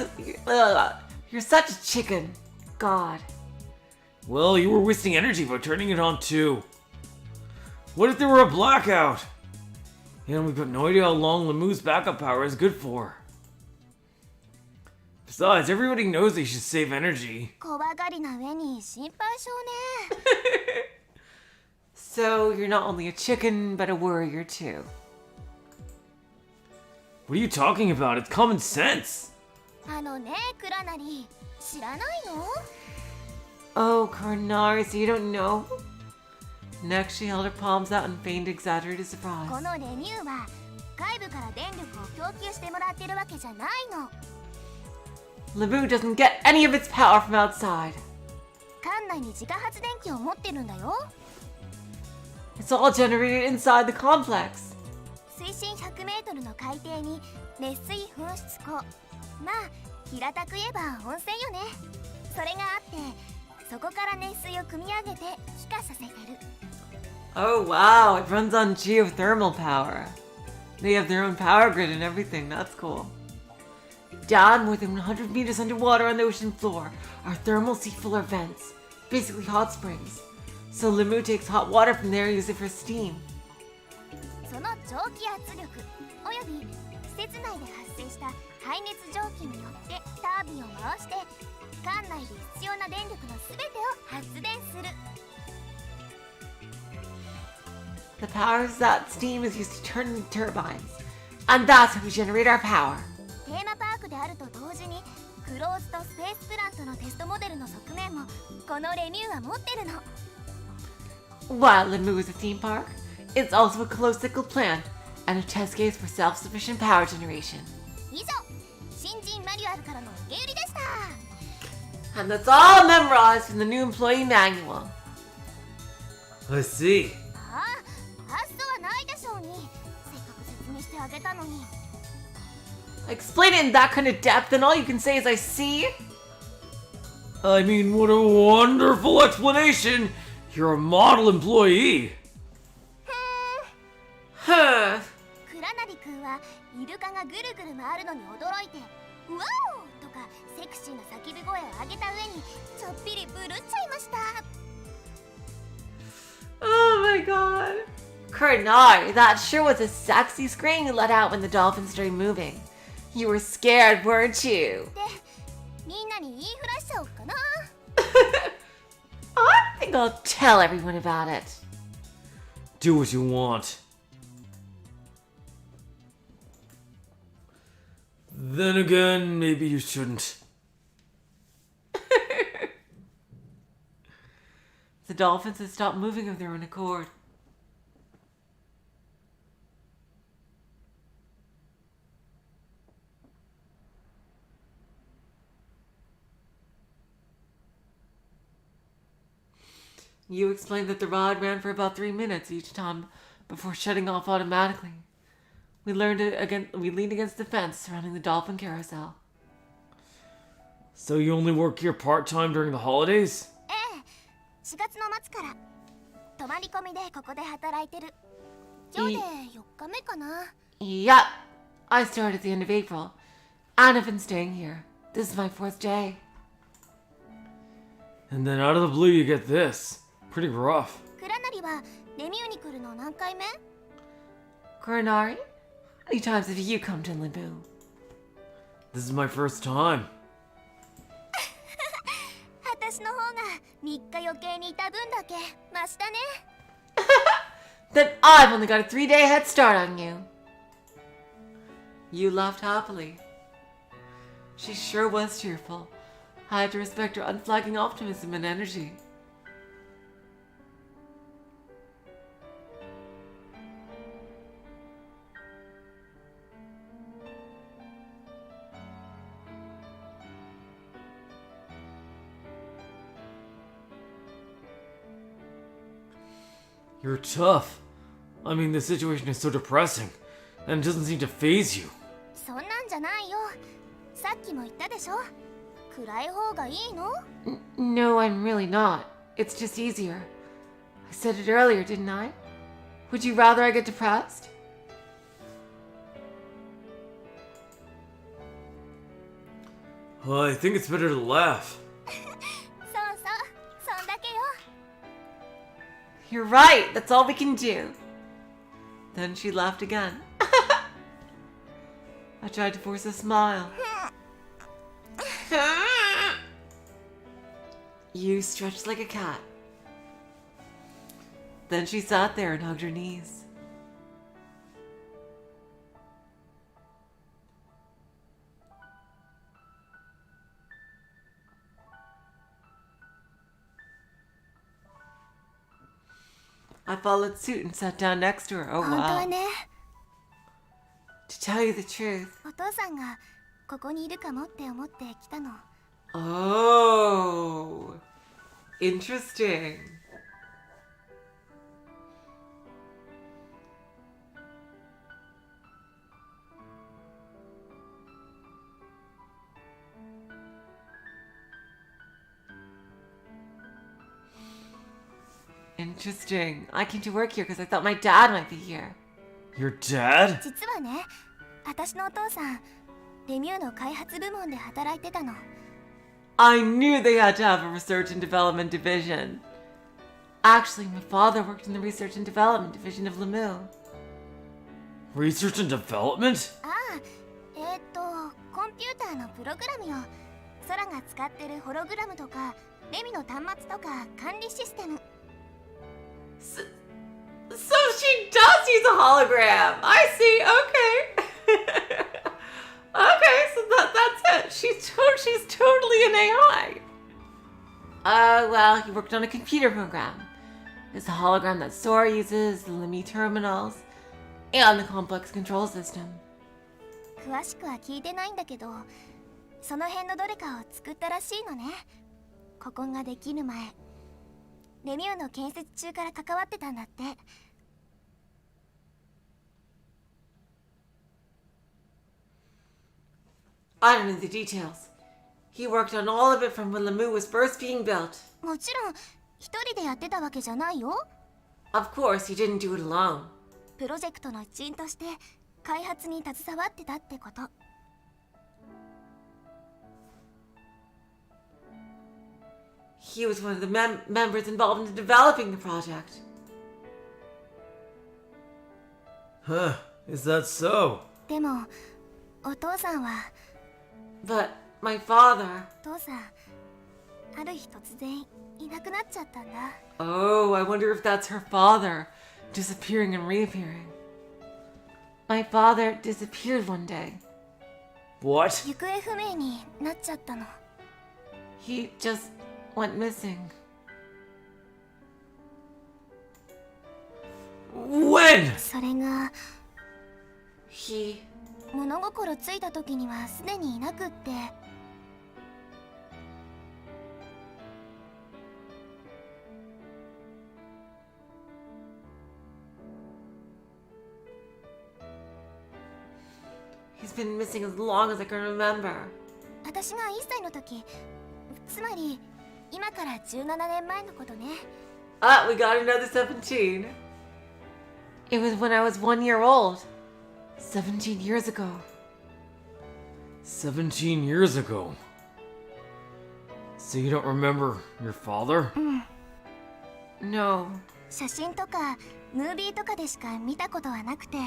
a chicken. God. Well, you were wasting energy by turning it on too. What if there were a blackout? And we've got no idea how long LeMu's backup power is good for. Besides, everybody knows they should save energy. 怖がりな上に心配性ね。 So, you're not only a chicken, but a worrier too. What are you talking about? It's common sense. あのねクラナリ知らないの Oh, Coronari, so you don't know? Next, she held her palms out and feigned exaggerated こ surprise. のレミューは外部から電力を供給してもらってるわけじゃないの。 LeMu doesn't get any of its power from outside. 館内に自家発電機を持ってるんだよ。 It's all generated inside the complex. 水深100メートルの海底に熱水噴出庫、まあ平たく言えば温泉よね。それがあってそこから熱水を汲み上げて気化させてる。 Oh wow, it runs on geothermal power. They have their own power grid and everything, that's cool. Down more than 100 meters underwater on the ocean floor are thermal seafloor vents, basically hot springs. So LeMu takes hot water from there and uses it for steam. その蒸気圧力および施設内で発生した排熱蒸気によってタービンを回して館内で必要な電力のすべてを発電する。 The power of that steam is used to turn the turbines, and that's how we generate our power. テーマパークであると同時にクローズとスペースプラントのテストモデルの側面もこのレミューは持ってるの。 While LeMu is a theme park, it's also a closed cycle plant and a test case for self-sufficient power generation. 以上新人マニュアルからの受け売りでした。 And that's all memorized from the new employee manual. I see. ああ、発想はないでしょうに。せっかく説明してあげたのに。 Explain it in that kind of depth, and all you can say is I see? I mean, what a wonderful explanation! You're a model employee! Huh. クラナリ君はイルカがぐるぐる回るのに驚いて「ワオ!」とかセクシーな叫び声を上げた上にちょっぴりブルっちゃいました。 Oh my god. Coronari, that sure was a sexy scream you let out when the dolphin started moving. You were scared, weren't you? で、みんなに言いふらしちゃおうかな。 I think I'll tell everyone about it. Do what you want. Then again, maybe you shouldn't. The dolphins had stopped moving of their own accord. You explained that the rod ran for about 3 minutes each time before shutting off automatically. We leaned against the fence surrounding the dolphin carousel. So you only work here part-time during the holidays? ええ、4月の末から泊まり込みでここで働いてる。今日で4日目かな。 Yep, I started at the end of April, and I've been staying here. This is my 4th day. And then out of the blue you get this. Pretty rough. クラナリはレミューに来るの何回目？ Coronari, how many times have you come to LeMu? This is my first time. 私の方が3日余計にいた分だけマシだね。 Then I've only got a 3-day head start on you. You laughed happily. She sure was cheerful. I had to respect her unflagging optimism and energy. You're tough. I mean, the situation is so depressing, and it doesn't seem to faze you. そんなんじゃないよ。さっきも言ったでしょ。暗い方がいいの？ No, I'm really not. It's just easier. I said it earlier, didn't I? Would you rather I get depressed? I think it's better to laugh. そうそう、そんだけよ。 You're right. That's all we can do. Then she laughed again. I tried to force a smile. You stretched like a cat. Then she sat there and hugged her knees. I followed suit and sat down next to her. Oh 本当は wow. ね To tell you the truth. お父さんがここにいるかもって思って来たの Oh. Interesting. Interesting. I came to work here because I thought my dad might be here. Your dad? 実はね私のお父さんレミューの開発部門で働いてたの I knew they had to have a research and development division. Actually, my father worked in the research and development division of LeMu. Research and development? ああコンピューターのプログラムよ空が使ってるホログラムとかレミの端末とか管理システム So she does use a hologram. I see. Okay. Okay, so that's it. She's totally an AI. Well, he worked on a computer program. It's a hologram that Sora uses, the LeMu terminals, and the complex control system. 詳しくは聞いてないんだけどその辺のどれかを作ったらしいのねここができる前レミューの建設中から関わってたんだって I don't know the details. He worked on all of it from when LeMu was first being built. もちろん一人でやってたわけじゃないよ Of course, he didn't do it alone. プロジェクトの一員として開発に携わってたってこと He was one of the members involved in developing the project. Huh, is that so? でもお父さんは But my father... お父さんある日突然いなくなっちゃったんだ Oh, I wonder if that's her father, disappearing and reappearing. My father disappeared one day. What? 行方不明になっちゃったの He just went missing. When? それが He... 物心ついた時にはすでにいなくって He's been missing as long as I can remember. 私が1歳の時つまり今から17年前のことね Ah, we got another 17. It was when I was 1 year old. 17 years ago. 17 years ago. So you don't remember your father? No. 写真とかムービーとかでしか見たことはなくて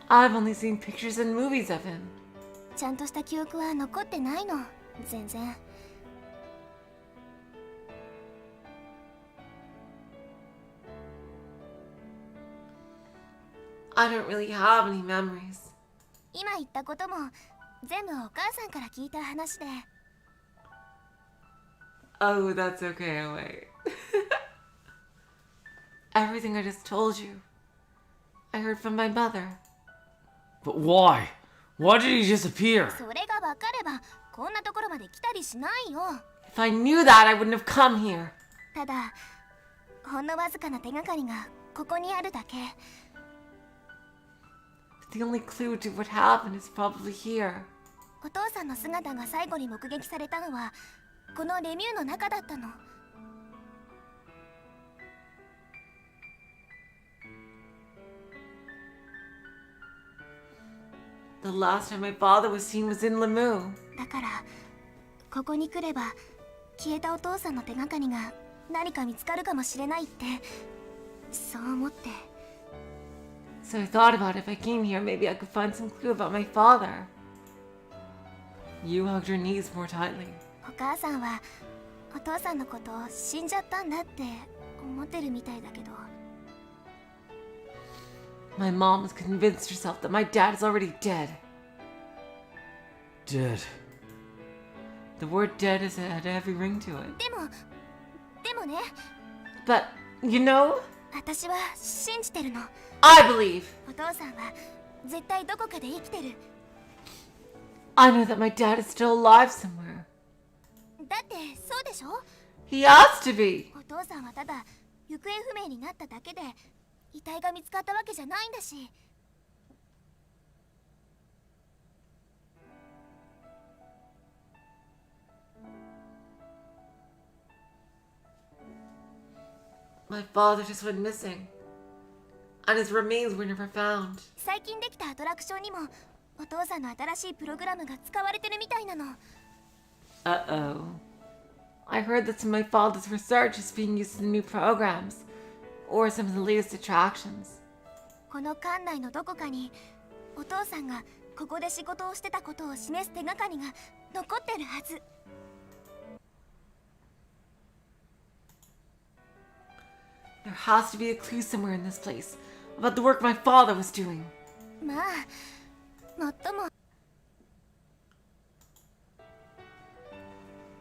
I've only seen pictures and movies of him. ちゃんとした記憶は残ってないの全然 I don't really have any memories. 今言ったことも全部お母さんから聞いた話で Oh, that's okay. Oh, wait. Everything I just told you, I heard from my mother. But why? Why did he disappear? それが分かればこんなところまで来たりしないよ If I knew that, I wouldn't have come here. ただほんのわずかな手がかりがここにあるだけ The only clue to what happened is probably here. お父さんの姿が最後に目撃されたのはこのレミューの中だったの The last time my father was seen was in LeMu. だからここに来れば消えたお父さんの手がかりが何か見つかるかもしれないってそう思って So I thought about if I came here, maybe I could find some clue about my father. You hugged your knees more tightly. お母さんはお父さんのことを死んじゃったんだって思ってるみたいだけど My mom has convinced herself that my dad is already dead. Dead. The word dead had a heavy ring to it. でもね But, you know, 私は信じてるの。 I believe. お父さんは絶対どこかで生きてる。 I know that my dad is still alive somewhere. だってそうでしょ。 He has to be. お父さんはただ行方不明になっただけで遺体が見つかったわけじゃないんだし。 My father just went missing. And his remains were never found. 最近できたアトラクションにもお父さんの新しいプログラムが使われてるみたいなの。 Uh-oh. I heard that some of my father's research is being used in new programs. Or some of the latest attractions. この館内のどこかにお父さんがここで仕事をしてたことを示す手がかりが残ってるはず。 There has to be a clue somewhere in this place about the work my father was doing. まあ、もっとも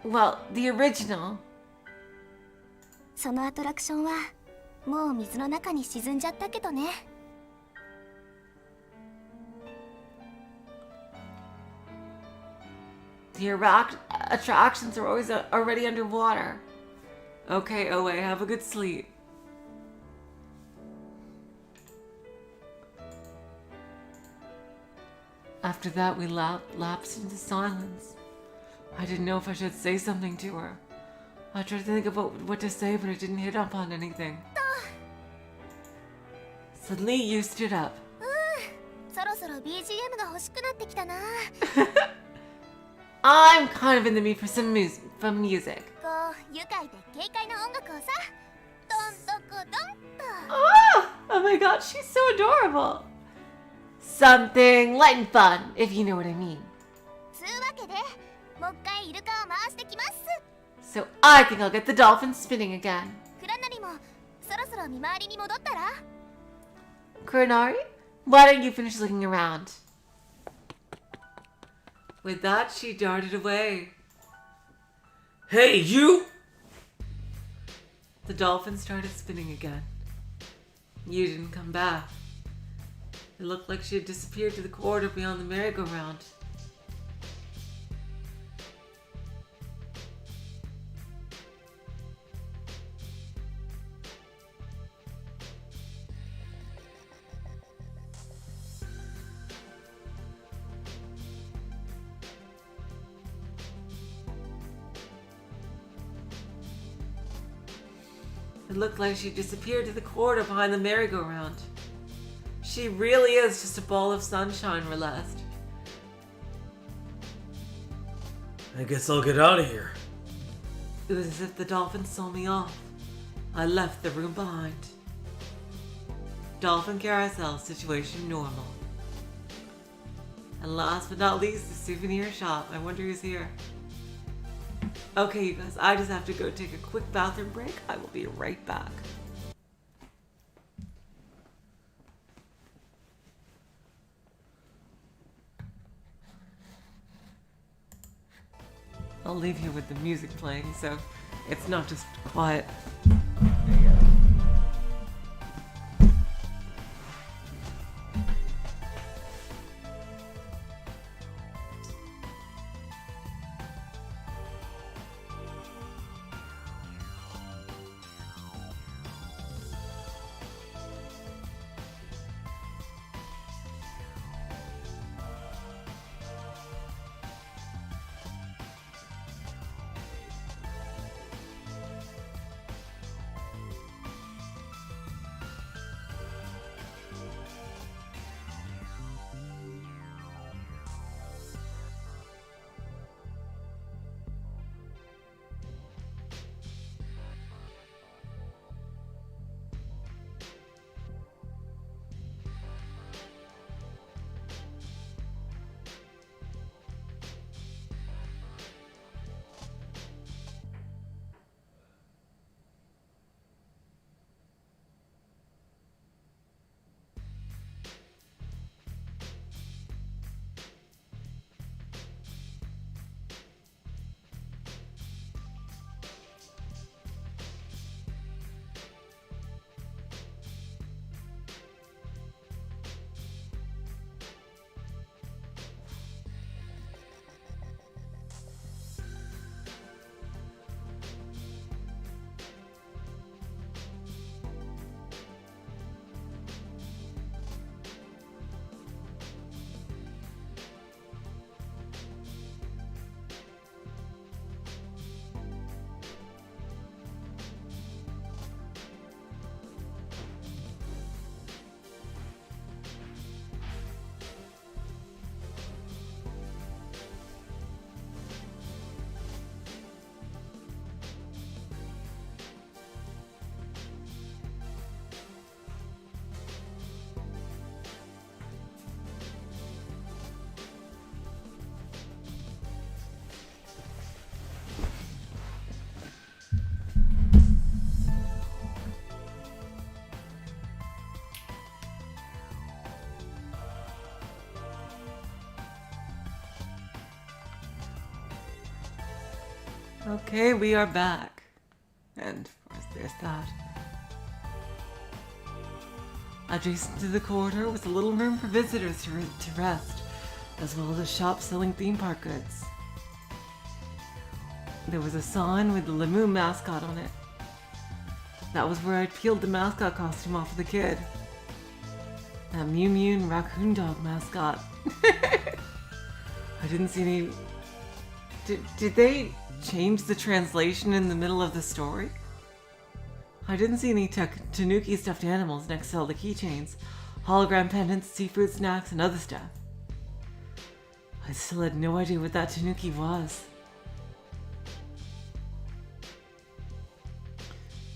Well, the original. そのアトラクションはもう水の中に沈んじゃったけどね。 The attractions are always already underwater. Okay, Oe, have a good sleep. After that, we lapsed into silence. I didn't know if I should say something to her. I tried to think about what to say, but I didn't hit up on anything. Suddenly, you stood up. そろそろ BGM が欲しくなってきたな。 I'm kind of in the mood for some music. こう愉快で軽快な音楽をさ。どんどこどんと。 Oh my god, she's so adorable. Something light and fun, if you know what I mean. つうわけでもう一回イルカを回してきます。 So I think I'll get the dolphin spinning again. クラナリもそろそろ見回りに戻ったら。 Kuranari, why don't you finish looking around? With that, she darted away. Hey, you! The dolphin started spinning again. You didn't come back. It looked like she had disappeared to the corridor beyond the merry-go-round. It looked like she disappeared to the corridor behind the merry-go-round. She really is just a ball of sunshine, Relest. I guess I'll get out of here. It was as if the dolphin saw me off. I left the room behind. Dolphin carousel situation normal. And last but not least, the souvenir shop. I wonder who's here. Okay, you guys, I just have to go take a quick bathroom break. I will be right back. I'll leave you with the music playing, so it's not just quiet. There you go. Okay, we are back. And of course there's that. Adjacent to the corridor was a little room for visitors to rest, as well as a shop selling theme park goods. There was a sign with the LeMu mascot on it. That was where I'd peeled the mascot costume off of the kid. That Mew Mew and Raccoon Dog mascot. I didn't see any... Did they change the translation in the middle of the story? I didn't see any Tanuki stuffed animals next to all the keychains, hologram pendants, seafood snacks, and other stuff. I still had no idea what that Tanuki was.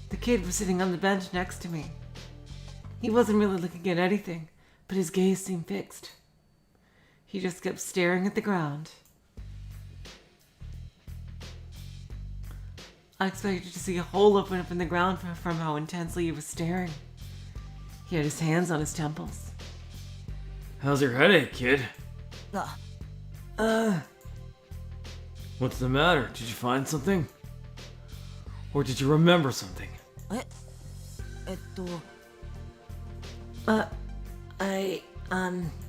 The kid was sitting on the bench next to me. He wasn't really looking at anything, but his gaze seemed fixed. He just kept staring at the ground. I expected to see a hole open up in the ground from how intensely he was staring. He had his hands on his temples. How's your headache, kid? Uh, What's the matter? Did you find something? Or did you remember something?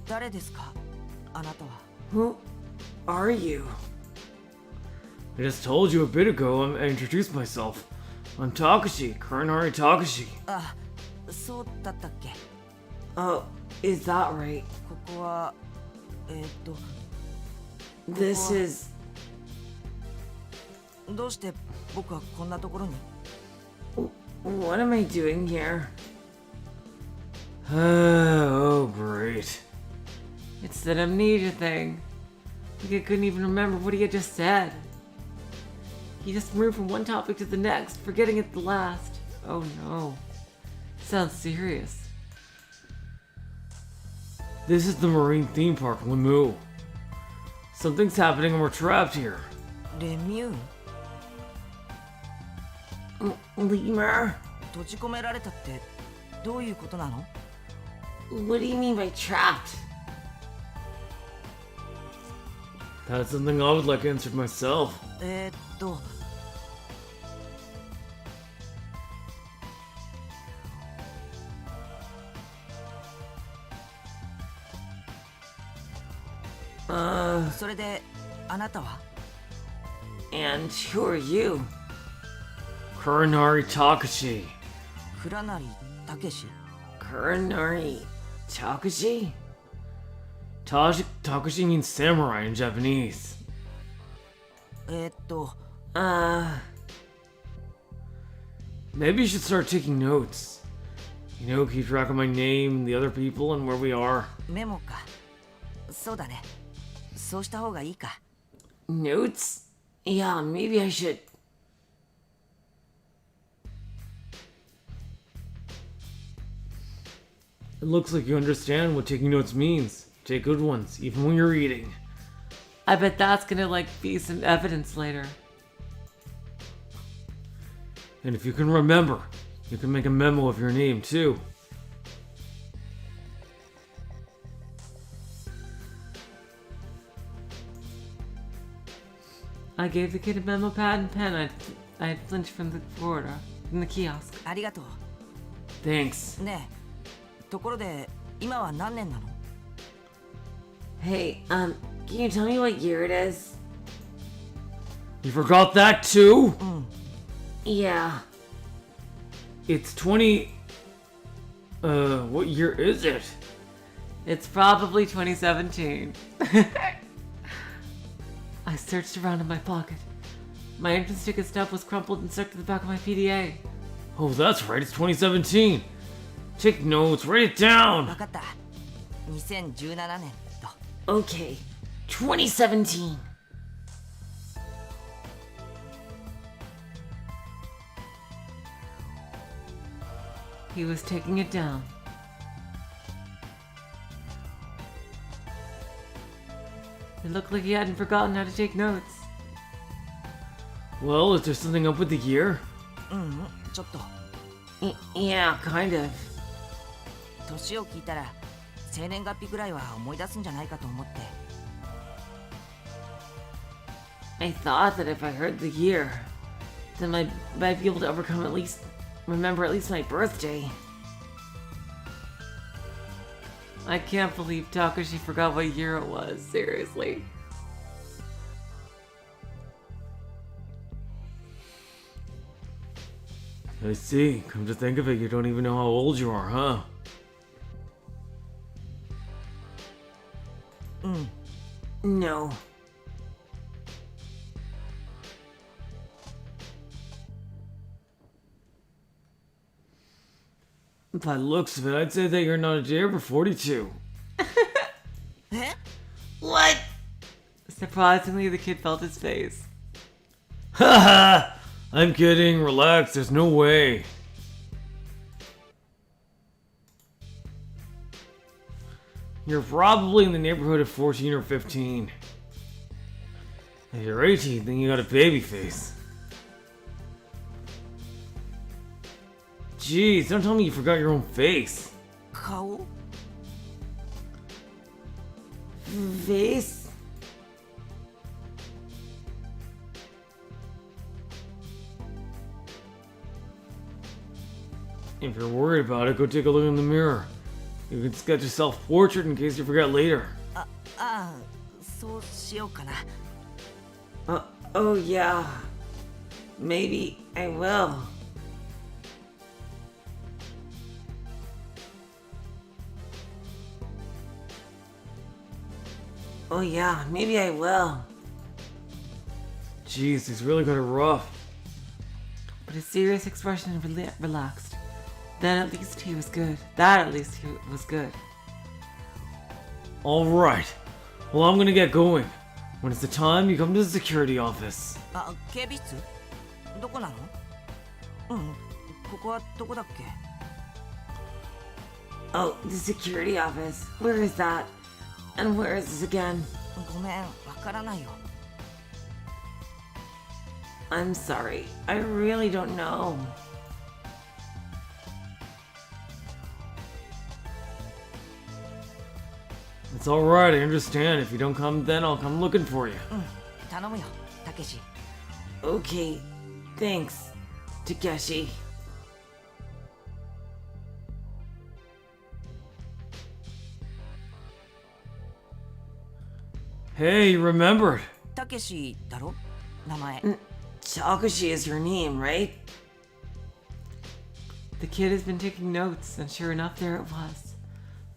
誰ですかあなたは。 Who are you? I just told you a bit ago I introduced myself. I'm Takeshi, Kurenari Takeshi. あ、そうだったっけ Oh, is that right? ここは、This is... どうして僕はこんなところに What am I doing here? Oh, great. It's that amnesia thing. The kid couldn't even remember what he had just said. He just moved from one topic to the next, forgetting it the last. Oh no. Sounds serious. This is the marine theme park, LeMu. Something's happening and we're trapped here. レミュー Lemur? 閉じ込められたってどういうことなの What do you mean by trapped? That's something I would like answered myself. それであなたは And who are you? Kurenari Takeshi. 倉成武志 Kurenari Takeshi? Takeshi means samurai in Japanese. Maybe you should start taking notes. You know, keep track of my name, the other people, and where we are. メモかそうだねそうした方がいいか Notes? Yeah, maybe I should. It looks like you understand what taking notes means. Take good ones, even when you're eating. I bet that's gonna be some evidence later. And if you can remember, you can make a memo of your name too. I gave the kid a memo pad and pen I had flinched from the corridor, in the kiosk. ありがと Thanks. うねえところで今は何年なの Hey, can you tell me what year it is? You forgot that too? Yeah. It's 20... what year is it? It's probably 2017. I searched around in my pocket. My entrance ticket stub was crumpled and stuck to the back of my PDA. Oh, that's right, it's 2017. Take notes, write it down. 分かった2017年と Okay, 2017. He was taking it down. It looked like he hadn't forgotten how to take notes. Well, is there something up with the year? ちょっと Yeah, kind of. 年を聞いたら生年月日ぐらいは思い出すんじゃないかと思って I thought that if I heard the year, then I might be able to remember at least my birthday. I can't believe Takeshi forgot what year it was, seriously. I see. Come to think of it, you don't even know how old you are, huh? No. By the looks of it, I'd say that you're not a day over 42. Eh? What? Surprisingly, the kid felt his face. Haha! I'm kidding, relax, there's no way. You're probably in the neighborhood of 14 or 15. If you're 18, then you got a baby face. Jeez, don't tell me you forgot your own face. 顔 Face? If you're worried about it, go take a look in the mirror. You can sketch a self-portrait in case you forget later. ああそうしようかな Oh yeah. Maybe I will. Oh yeah, maybe I will. Jeez, he's really got it rough. But his serious expression relaxed. Then at least he was good. That at least he was good. Alright. Well, I'm gonna get going. When it's the time, you come to the security office. あ警備室どこなのここはどこだっけ Oh, the security office. Where is that? And where is this again? ごめんわからないよ I'm sorry. I really don't know. It's alright, I understand. If you don't come, then I'll come looking for you. 頼むよたけし Okay. Thanks, Takeshi. Hey, you remembered. たけしだろ名前 Takeshi is your name, right? The kid has been taking notes, and sure enough, there it was.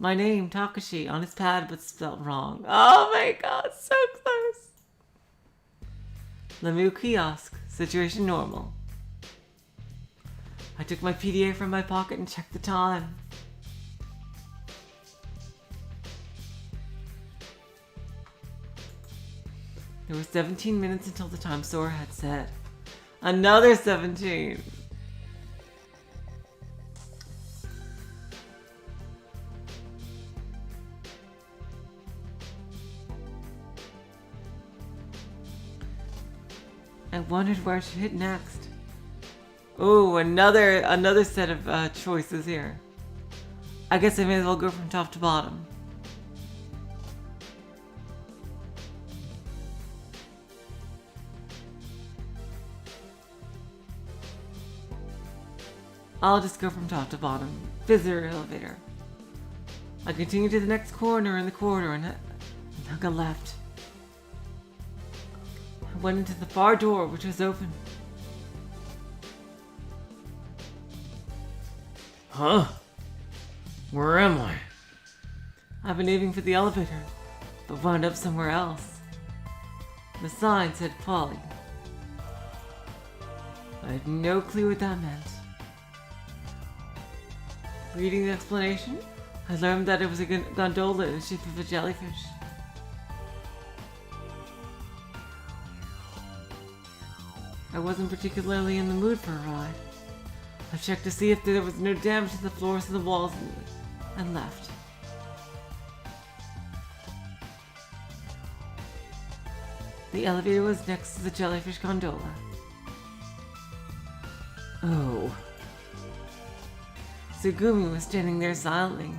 My name, Takeshi, on his pad, but spelled wrong. Oh my god, so close. LeMu kiosk, situation normal. I took my PDA from my pocket and checked the time. There were 17 minutes until the time Sora had said. Another 17. I wondered where I should hit next. Oh, another set of choices here. I guess I may as well go from top to bottom. I'll just go from top to bottom. Visitor elevator. I continued to the next corner in the corridor and took a left. I went into the far door, which was open. Huh? Where am I? I've been aiming for the elevator, but wound up somewhere else. The sign said Polly. I had no clue what that meant. Reading the explanation, I learned that it was a gondola in the shape of a jellyfish. I wasn't particularly in the mood for a ride. I checked to see if there was no damage to the floors and the walls and left. The elevator was next to the jellyfish gondola. Oh. Tsugumi was standing there silently.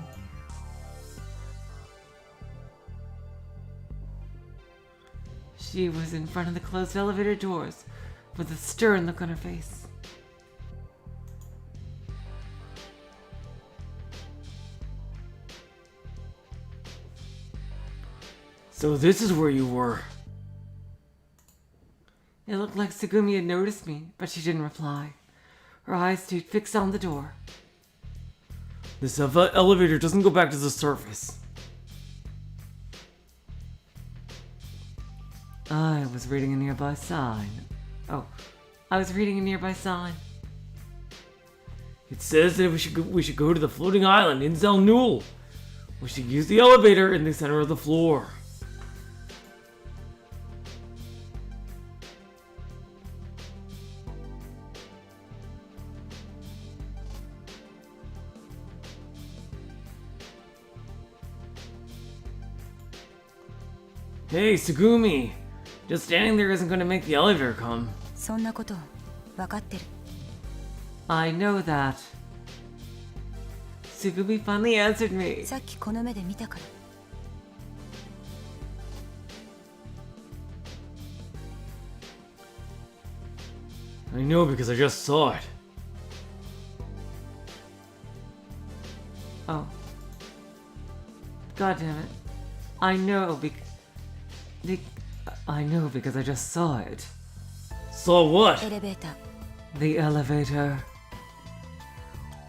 She was in front of the closed elevator doors with a stern look on her face. So this is where you were. It looked like Tsugumi had noticed me, but she didn't reply. Her eyes stayed fixed on the door. This elevator doesn't go back to the surface. I was reading a nearby sign. Oh, I was reading a nearby sign. It says that we should go to the floating island in Zelnul. We should use the elevator in the center of the floor. Hey, Tsugumi! Just standing there isn't going to make the elevator come. そんなこと分かってる。 I know that. Tsugumi finally answered me. さっきこの目で見たから。 I know because I just saw it. Oh. God damn it. I know I know because I just saw it. Saw what? エレベーター。 The elevator.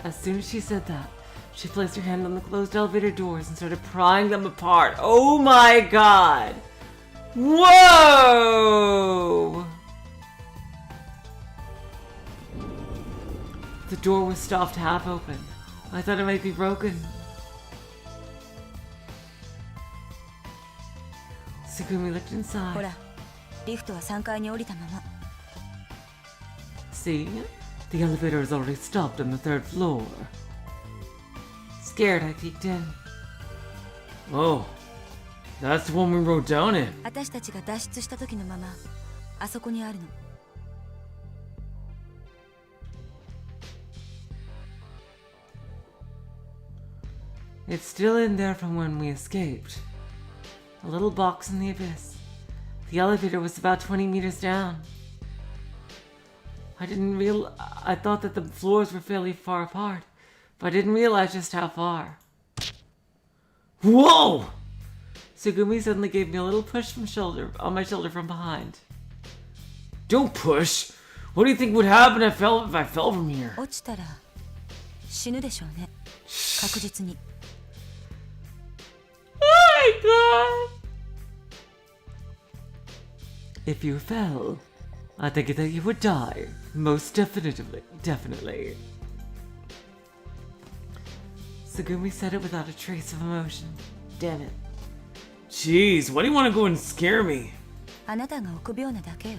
As soon as she said that, she placed her hand on the closed elevator doors and started prying them apart. Oh my god! Whoa! The door was stuffed half open. I thought it might be broken. Tsugumi looked ほ inside. ら、リフトは3階に降りたまま。 See? The elevator is already stopped on the third floor. Scared, I peeked in. Oh, that's the one we wrote down in. 私たちが脱出した時のまま、あそこにあるの。 It's still in there from when we escaped. A little box in the abyss. The elevator was about 20 meters down. I thought that the floors were fairly far apart, but I didn't realize just how far. Whoa! Tsugumi suddenly gave me a little push on my shoulder from behind. Don't push! What do you think would happen if I fell from here? 落ちたら死ぬでしょうね。確実に。 Oh my god! If you fell, I think that you would die. Most definitely. Tsugumi said it without a trace of emotion. Damn it. Jeez, why do you want to go and scare me? あなたが臆病なだけよ。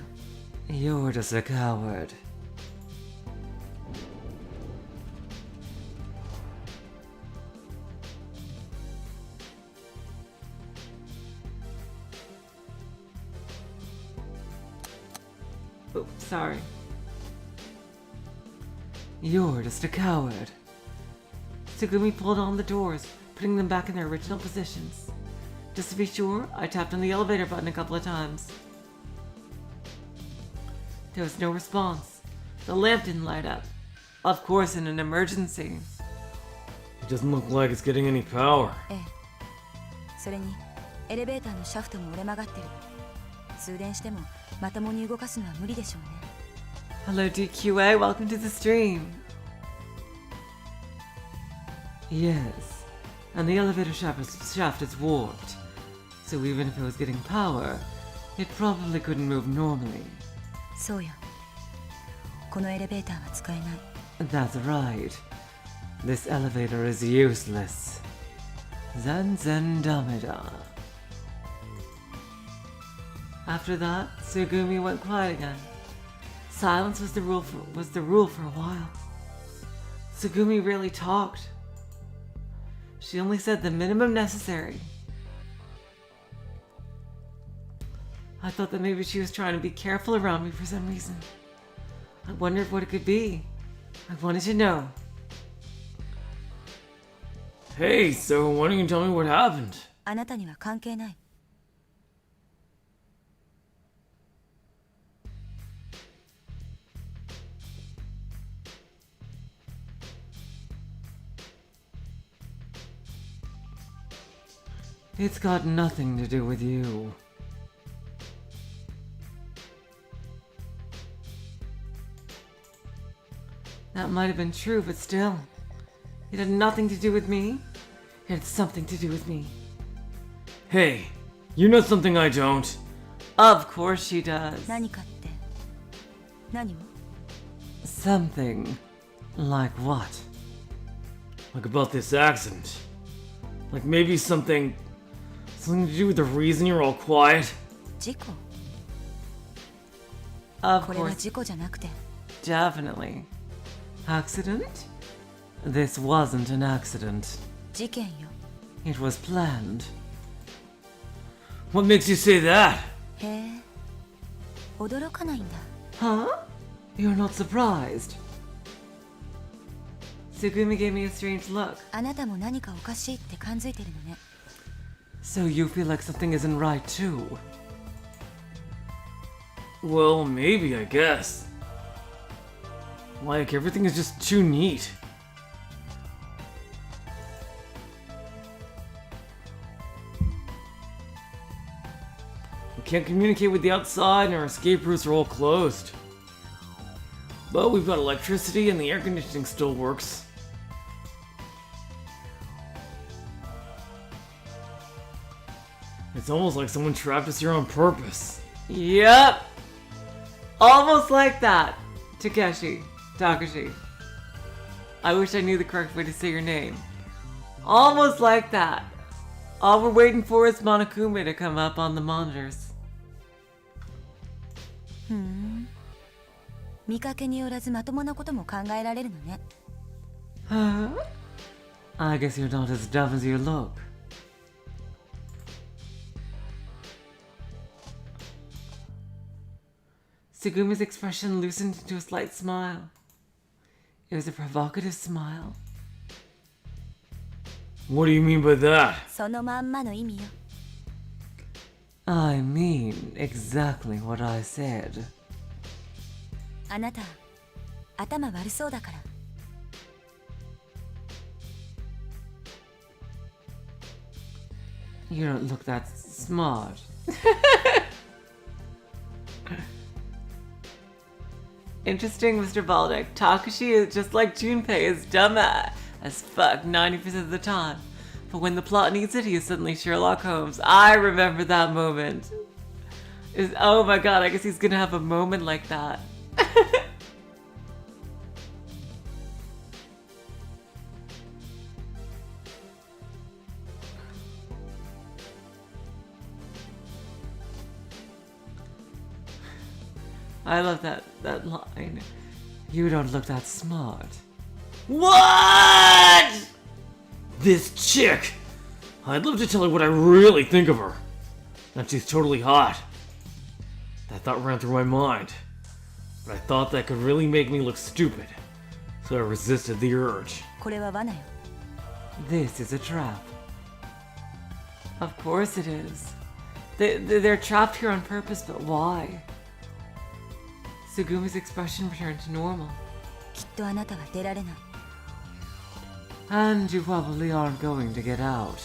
You're just a coward. Oh, sorry. You're just a coward. Tsugumi pulled on the doors, putting them back in their original positions. Just to be sure, I tapped on the elevator button a couple of times. There was no response. The lamp didn't light up. Of course, in an emergency. It doesn't look like it's getting any power. ええ。それに、エレベーターのシャフトも折れ曲がってる。通電してもまともに動かすのは無理でしょうね。 Hello DQA, welcome to the stream. Yes, and the elevator shaft is warped, so even if it was getting power, it probably couldn't move normally. そうよ。このエレベーターは使えない。 That's right. This elevator is useless. Zanzendamida. After that, Tsugumi went quiet again. Silence was the rule for a while. Tsugumi rarely talked. She only said the minimum necessary. I thought that maybe she was trying to be careful around me for some reason. I wondered what it could be. I wanted to know. Hey, so why don't you tell me what happened? あなたには関係ない。It's got nothing to do with you. That might have been true, but still. It had nothing to do with me. It had something to do with me. Hey, you know something I don't. Of course she does. 何かって何を Something. Like what? Like about this accident. Like maybe something to do with the reason you're all quiet. 事故 Of これは course. 事故じゃなくて Definitely. Accident? This wasn't an accident. 事件よ It was planned. What makes you say that? へえ驚かないんだ Huh? You're not surprised. Sugumi gave me a strange look. あなたも何かおかしいって感づいてるのね So you feel like something isn't right too? Well, maybe, I guess. Like, everything is just too neat. We can't communicate with the outside and our escape routes are all closed. But we've got electricity and the air conditioning still works. It's almost like someone trapped us here on purpose. Yep. Almost like that. Takeshi. I wish I knew the correct way to say your name. Almost like that. All we're waiting for is Monokuma to come up on the monitors. ふん見かけによらずまともなことも考えられるのね Huh? I guess you're not as dumb as you look. Sugumi's expression loosened into a slight smile. It was a provocative smile. What do you mean by that? そのまんまの意味よ I mean exactly what I said. あなた頭悪そうだから You don't look that smart. Interesting, Mr. Baldic. Takeshi is just like Junpei, is dumb as fuck 90% of the time. But when the plot needs it, he is suddenly Sherlock Holmes. I remember that moment. Oh my god, I guess he's gonna have a moment like that. I love that line. You don't look that smart. What? This chick! I'd love to tell her what I really think of her. That she's totally hot. That thought ran through my mind. But I thought that could really make me look stupid. So I resisted the urge. これは罠よ This is a trap. Of course it is. They're trapped here on purpose, but why? Sugumi's expression returned to normal. きっとあなたは出られない And you probably aren't going to get out.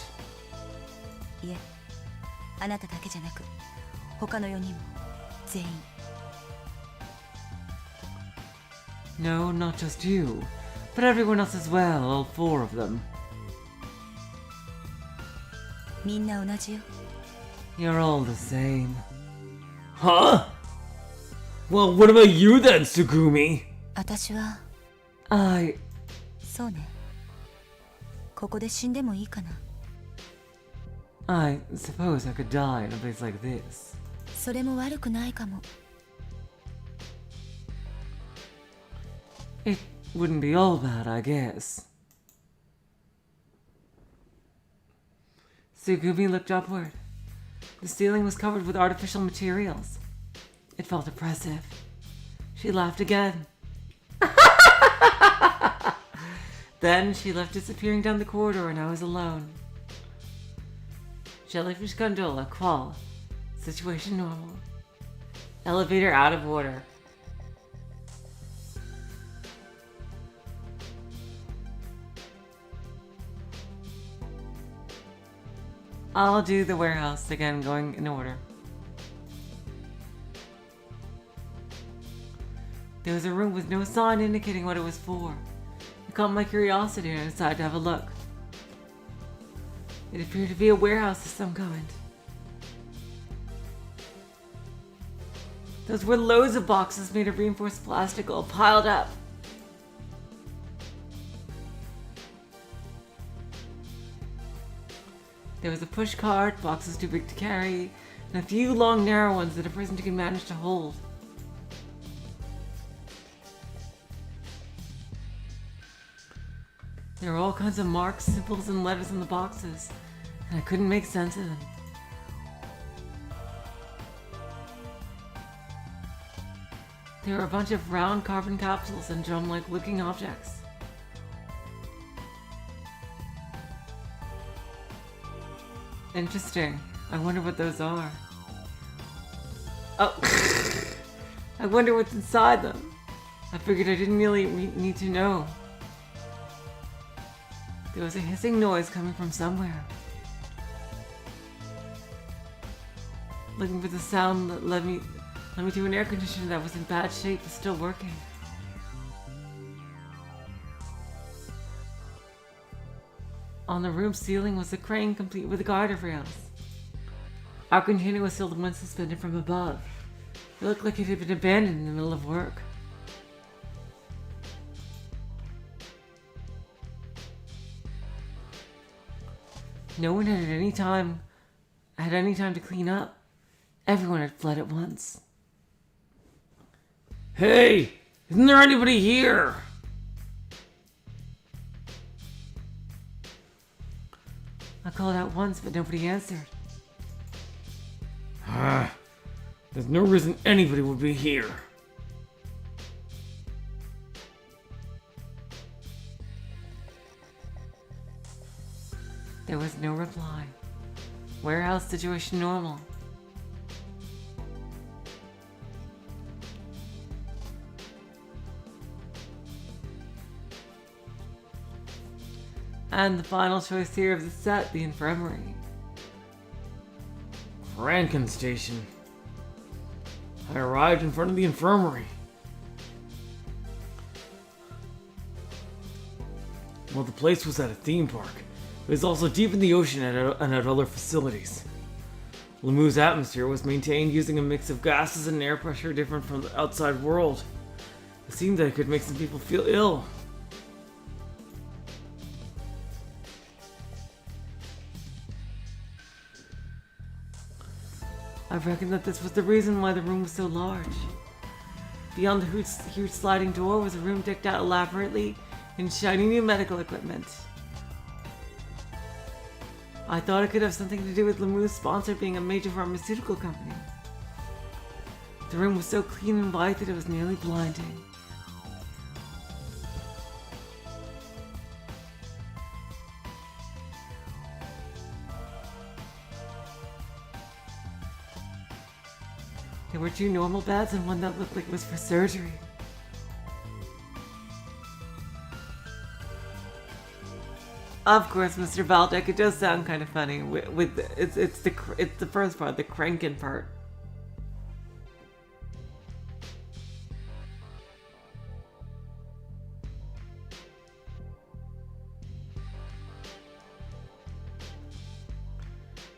いえあなただけじゃなく他の4人も全員 No, not just you, but everyone else as well, all 4 of them. みんな同じよ You're all the same. Huh? Well, what about you then, Sugumi? 私は I... そうねここで死んでもいいかな I suppose I could die in a place like this. それも悪くないかも It wouldn't be all bad, I guess. Sugumi looked upward. The ceiling was covered with artificial materials. It felt oppressive. She laughed again. Then she left, disappearing down the corridor, and I was alone. Jellyfish gondola, qual. Situation normal. Elevator out of order. I'll do the warehouse again, going in order. There was a room with no sign indicating what it was for. It caught my curiosity and I decided to have a look. It appeared to be a warehouse of some kind. Those were loads of boxes made of reinforced plastic all piled up. There was a push cart, boxes too big to carry, and a few long narrow ones that a person could manage to hold. There were all kinds of marks, symbols, and letters in the boxes, and I couldn't make sense of them. There were a bunch of round carbon capsules and drum-like looking objects. Interesting. I wonder what those are. Oh! I wonder what's inside them. I figured I didn't really need to know. There was a hissing noise coming from somewhere. Looking for the sound that led me to an air conditioner that was in bad shape but still working. On the room ceiling was a crane complete with guardrails. Our container was still the one suspended from above. It looked like it had been abandoned in the middle of work. No one had any time to clean up. Everyone had fled at once. Hey! Isn't there anybody here? I called out once, but nobody answered. There's no reason anybody would be here. There was no reply. Warehouse situation normal. And the final choice here of the set, the infirmary. Rankin Station. I arrived in front of the infirmary. Well, the place was at a theme park. It was also deep in the ocean and at other facilities. LeMu's atmosphere was maintained using a mix of gases and air pressure different from the outside world. It seemed that it could make some people feel ill. I reckon that this was the reason why the room was so large. Beyond the huge sliding door was a room decked out elaborately in shiny new medical equipment. I thought it could have something to do with LeMu's sponsor being a major pharmaceutical company. The room was so clean and white that it was nearly blinding. There were 2 normal beds and one that looked like it was for surgery. Of course, Mr. Valdek, it does sound kind of funny. It's the first part, the cranking part.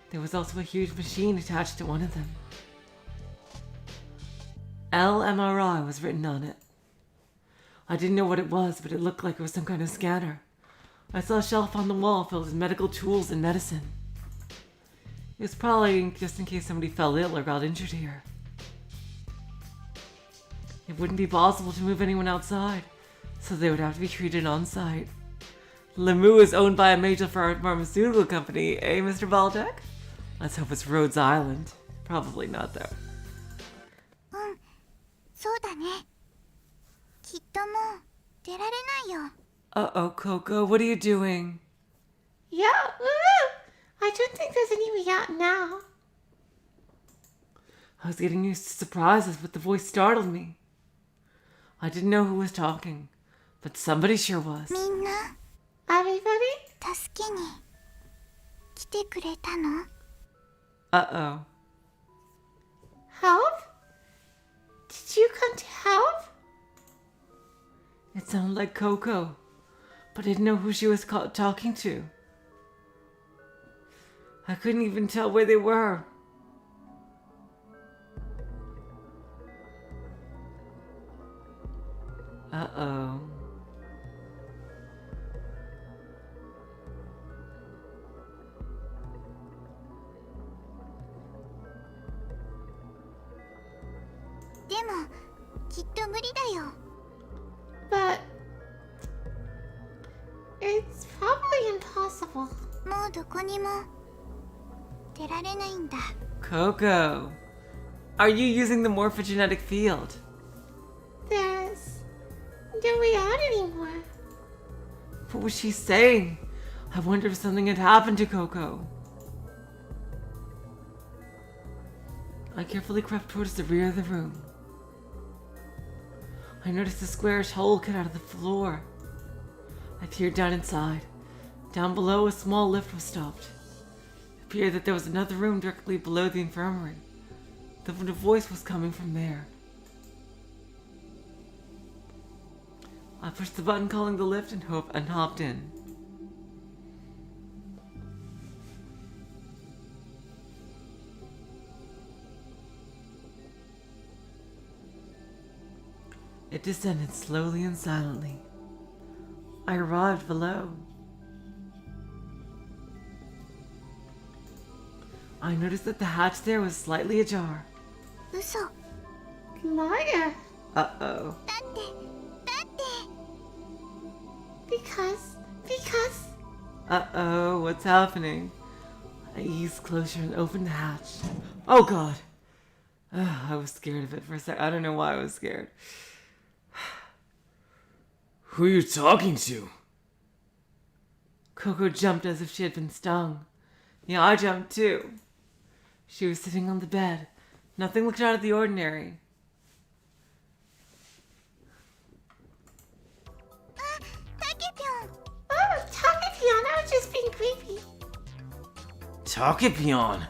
There was also a huge machine attached to one of them. LMRI was written on it. I didn't know what it was, but it looked like it was some kind of scanner. I saw a shelf on the wall filled with medical tools and medicine. It was probably just in case somebody fell ill or got injured here. It wouldn't be possible to move anyone outside, so they would have to be treated on site. LeMu is owned by a major pharmaceutical company, eh, Mr. Valdek? Let's hope it's Rhodes Island. Probably not, though. そうだね。きっともう出られないよ。 Uh-oh, Coco, what are you doing? Yeah, I don't think there's any way out now. I was getting used to surprises, but the voice startled me. I didn't know who was talking, but somebody sure was. みんな Everybody? 助けに来てくれたの？ Uh-oh. Help? Did you come to help? It sounded like Coco, but I didn't know who she was talking to. I couldn't even tell where they were. Uh-oh. But it's probably impossible. もうどこにも出られないんだ。 Coco, are you using the morphogenetic field? There's no way out anymore. What was she saying? I wonder if something had happened to Coco. I carefully crept towards the rear of the room. I noticed a squarish hole cut out of the floor. I peered down inside. Down below, a small lift was stopped. It appeared that there was another room directly below the infirmary. The voice was coming from there. I pushed the button calling the lift and hopped in. It descended slowly and silently. I arrived below. I noticed that the hatch there was slightly ajar. 嘘。 Liar. Uh-oh. だって Because. Uh-oh, what's happening? I eased closer and opened the hatch. Oh god! I was scared of it for a sec. I don't know why I was scared. Who are you talking to? Coco jumped as if she had been stung. Yeah, I jumped too. She was sitting on the bed. Nothing looked out of the ordinary. あ、タケピョン。 Oh, Takeshi, I was just being creepy. Takepion. そう、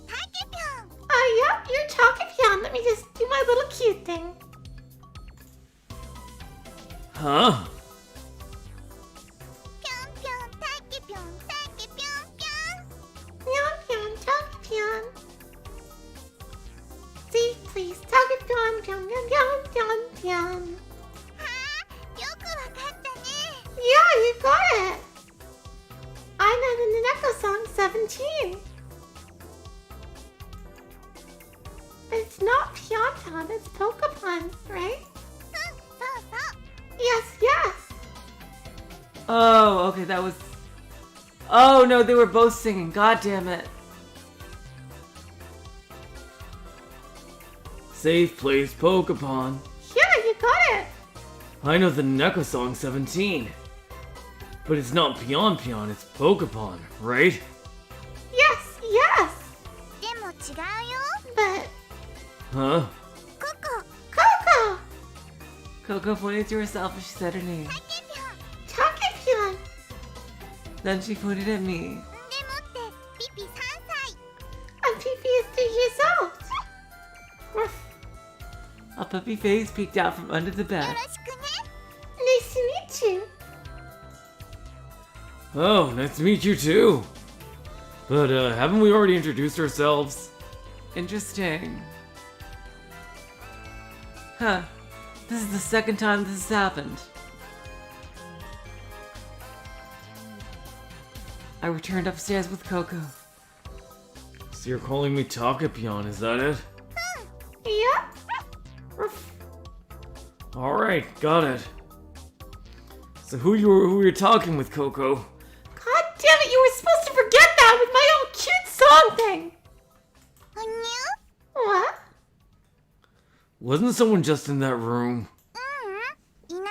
タケピョン。 Yep, you're Takeshi. Let me just do my little cute thing. Huh? ぴょんぴょん、タケピョン、タケピョンぴょん。 Pyon, Takeshi. See, please, Takeshi. Pyon. はあ、よくわかったね。 Yeah, you got it. I know the Naneko song 17. But it's not Pyon, it's Pokemon, right? うん、そうそう。 Yes. Oh, okay, that was... Oh no, they were both singing. God damn it. Safe place, Pokemon. Yeah, you got it. I know the Neko song 17. But it's not Pion Pion, it's Pokemon, right? Yes. でも違うよ。 But Huh? ココ、 Coco, Coco pointed to herself as she said her name. タケピョン。 Takeshi. Then she pointed at me. でもってピピ3歳。 And Fifi is 3 years old. Ruff. A puppy face peeked out from under the よ bed. ろしくね。 Nice to meet you. Oh, nice to meet you too. But, haven't we already introduced ourselves? Interesting. Huh. This is the second time this has happened. I returned upstairs with Coco. So you're calling me Takepion, is that it? Yep. Ruff. Alright, got it. So who you're talking with, Coco? God damn it, you were supposed to forget that with my old cute song thing. ほにゅ？ What? Wasn't someone just in that room? いないよ。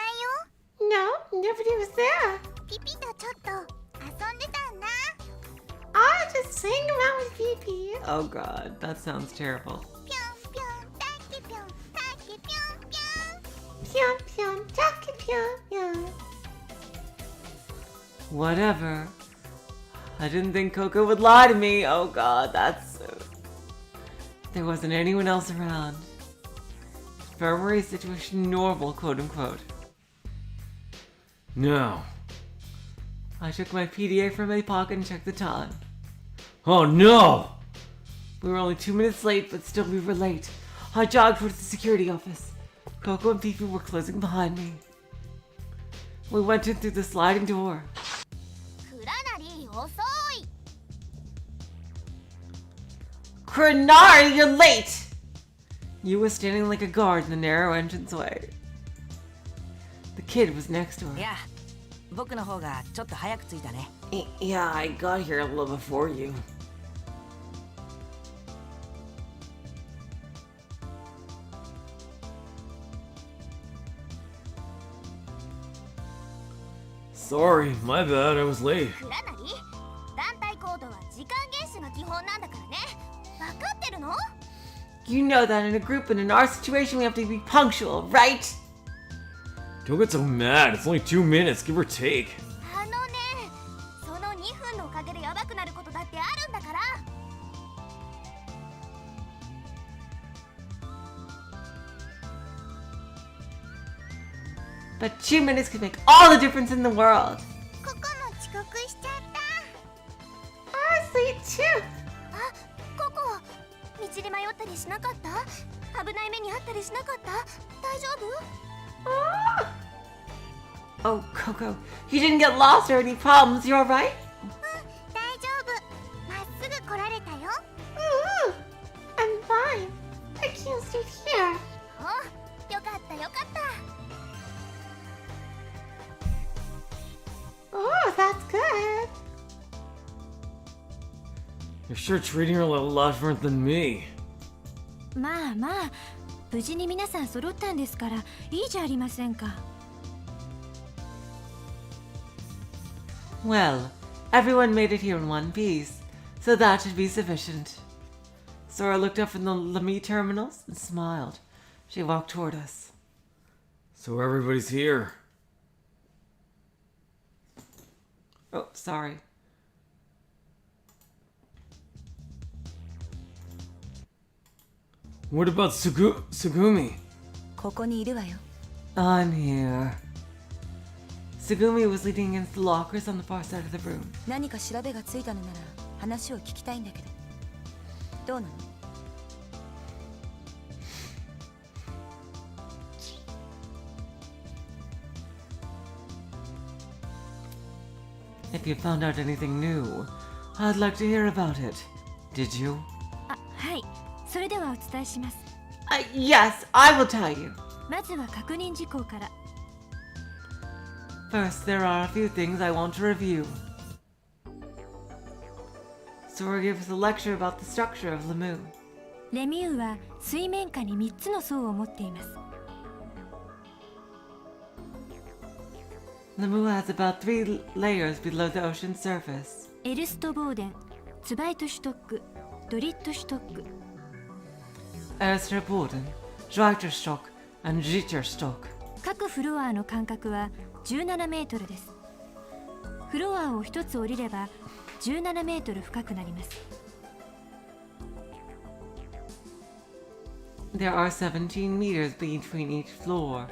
No, nobody was there. ピピとちょっと遊んでたんだ。 I was just playing around with Fifi. Oh god, that sounds terrible. ぴょんぴょん、タケピョン、タケピョンぴょん。 Pyon, Takeshi. Whatever. I didn't think Coco would lie to me. Oh god, that's... There wasn't anyone else around. Infirmary situation normal, quote unquote. No. I took my PDA from my pocket and checked the time. Oh no! We were only 2 minutes late, but still we were late. I jogged towards the security office. Coco and Fifi were closing behind me. We went in through the sliding door. クラナリ遅い。 Kranari, you're late! You were standing like a guard in the narrow entranceway. The kid was next to her. いや、僕の方がちょっと早く着いたね。 Yeah, I got here a little before you. Sorry, my bad, I was late. クラナリ、団体行動は時間厳守が基本なんだからね。分かってるの？ You know that in a group and in our situation we have to be punctual, right? Don't get so mad, it's only 2 minutes, give or take. あのね、その2分のおかげでヤバくなることだってあるんだから。 But 2 minutes could make all the difference in the world. ここも遅刻しちゃった。 Honestly, too. あ、ここ道で迷ったりしなかった？危ない目にあったりしなかった？大丈夫？ Oh, Coco, you didn't get lost or any problems, you alright? 大丈夫。まっすぐ来られたよ。 I'm fine. I can't stay here. お、よかったよかった。 Oh, that's good. You're sure treating her a lot different than me. まあまあ、無事に皆さん揃ったんですからいいじゃありませんか。 Well, everyone made it here in one piece, so that should be sufficient. Sora looked up from the LeMu terminals and smiled. She walked toward us. So everybody's here. Oh, sorry. What about Sugumi? ここにいるわよ。 I'm here. Sugumi was leaning against the lockers on the far side of the room. 何か調べがついたのなら話を聞きたいんだけど。どうなの？ If you found out anything new, I'd like to hear about it. Did you? あ、はい。それではお伝えします。 Yes, I will tell you. まずは確認事項から。 First, there are a few things I want to review. Sora gave us a lecture about the structure of LeMu. レミューは水面下に3つの層を持っています。 LeMu has about 3 layers below the ocean's surface. エルストボーデン、ツバイトシュトック、ドリットシュトック。 Ersterboden, Dreiterstock, and Jitterstock. 各フロアの間隔は17メートルです。フロアを1つ降りれば17メートル深くなります。 There are 17 meters between each floor.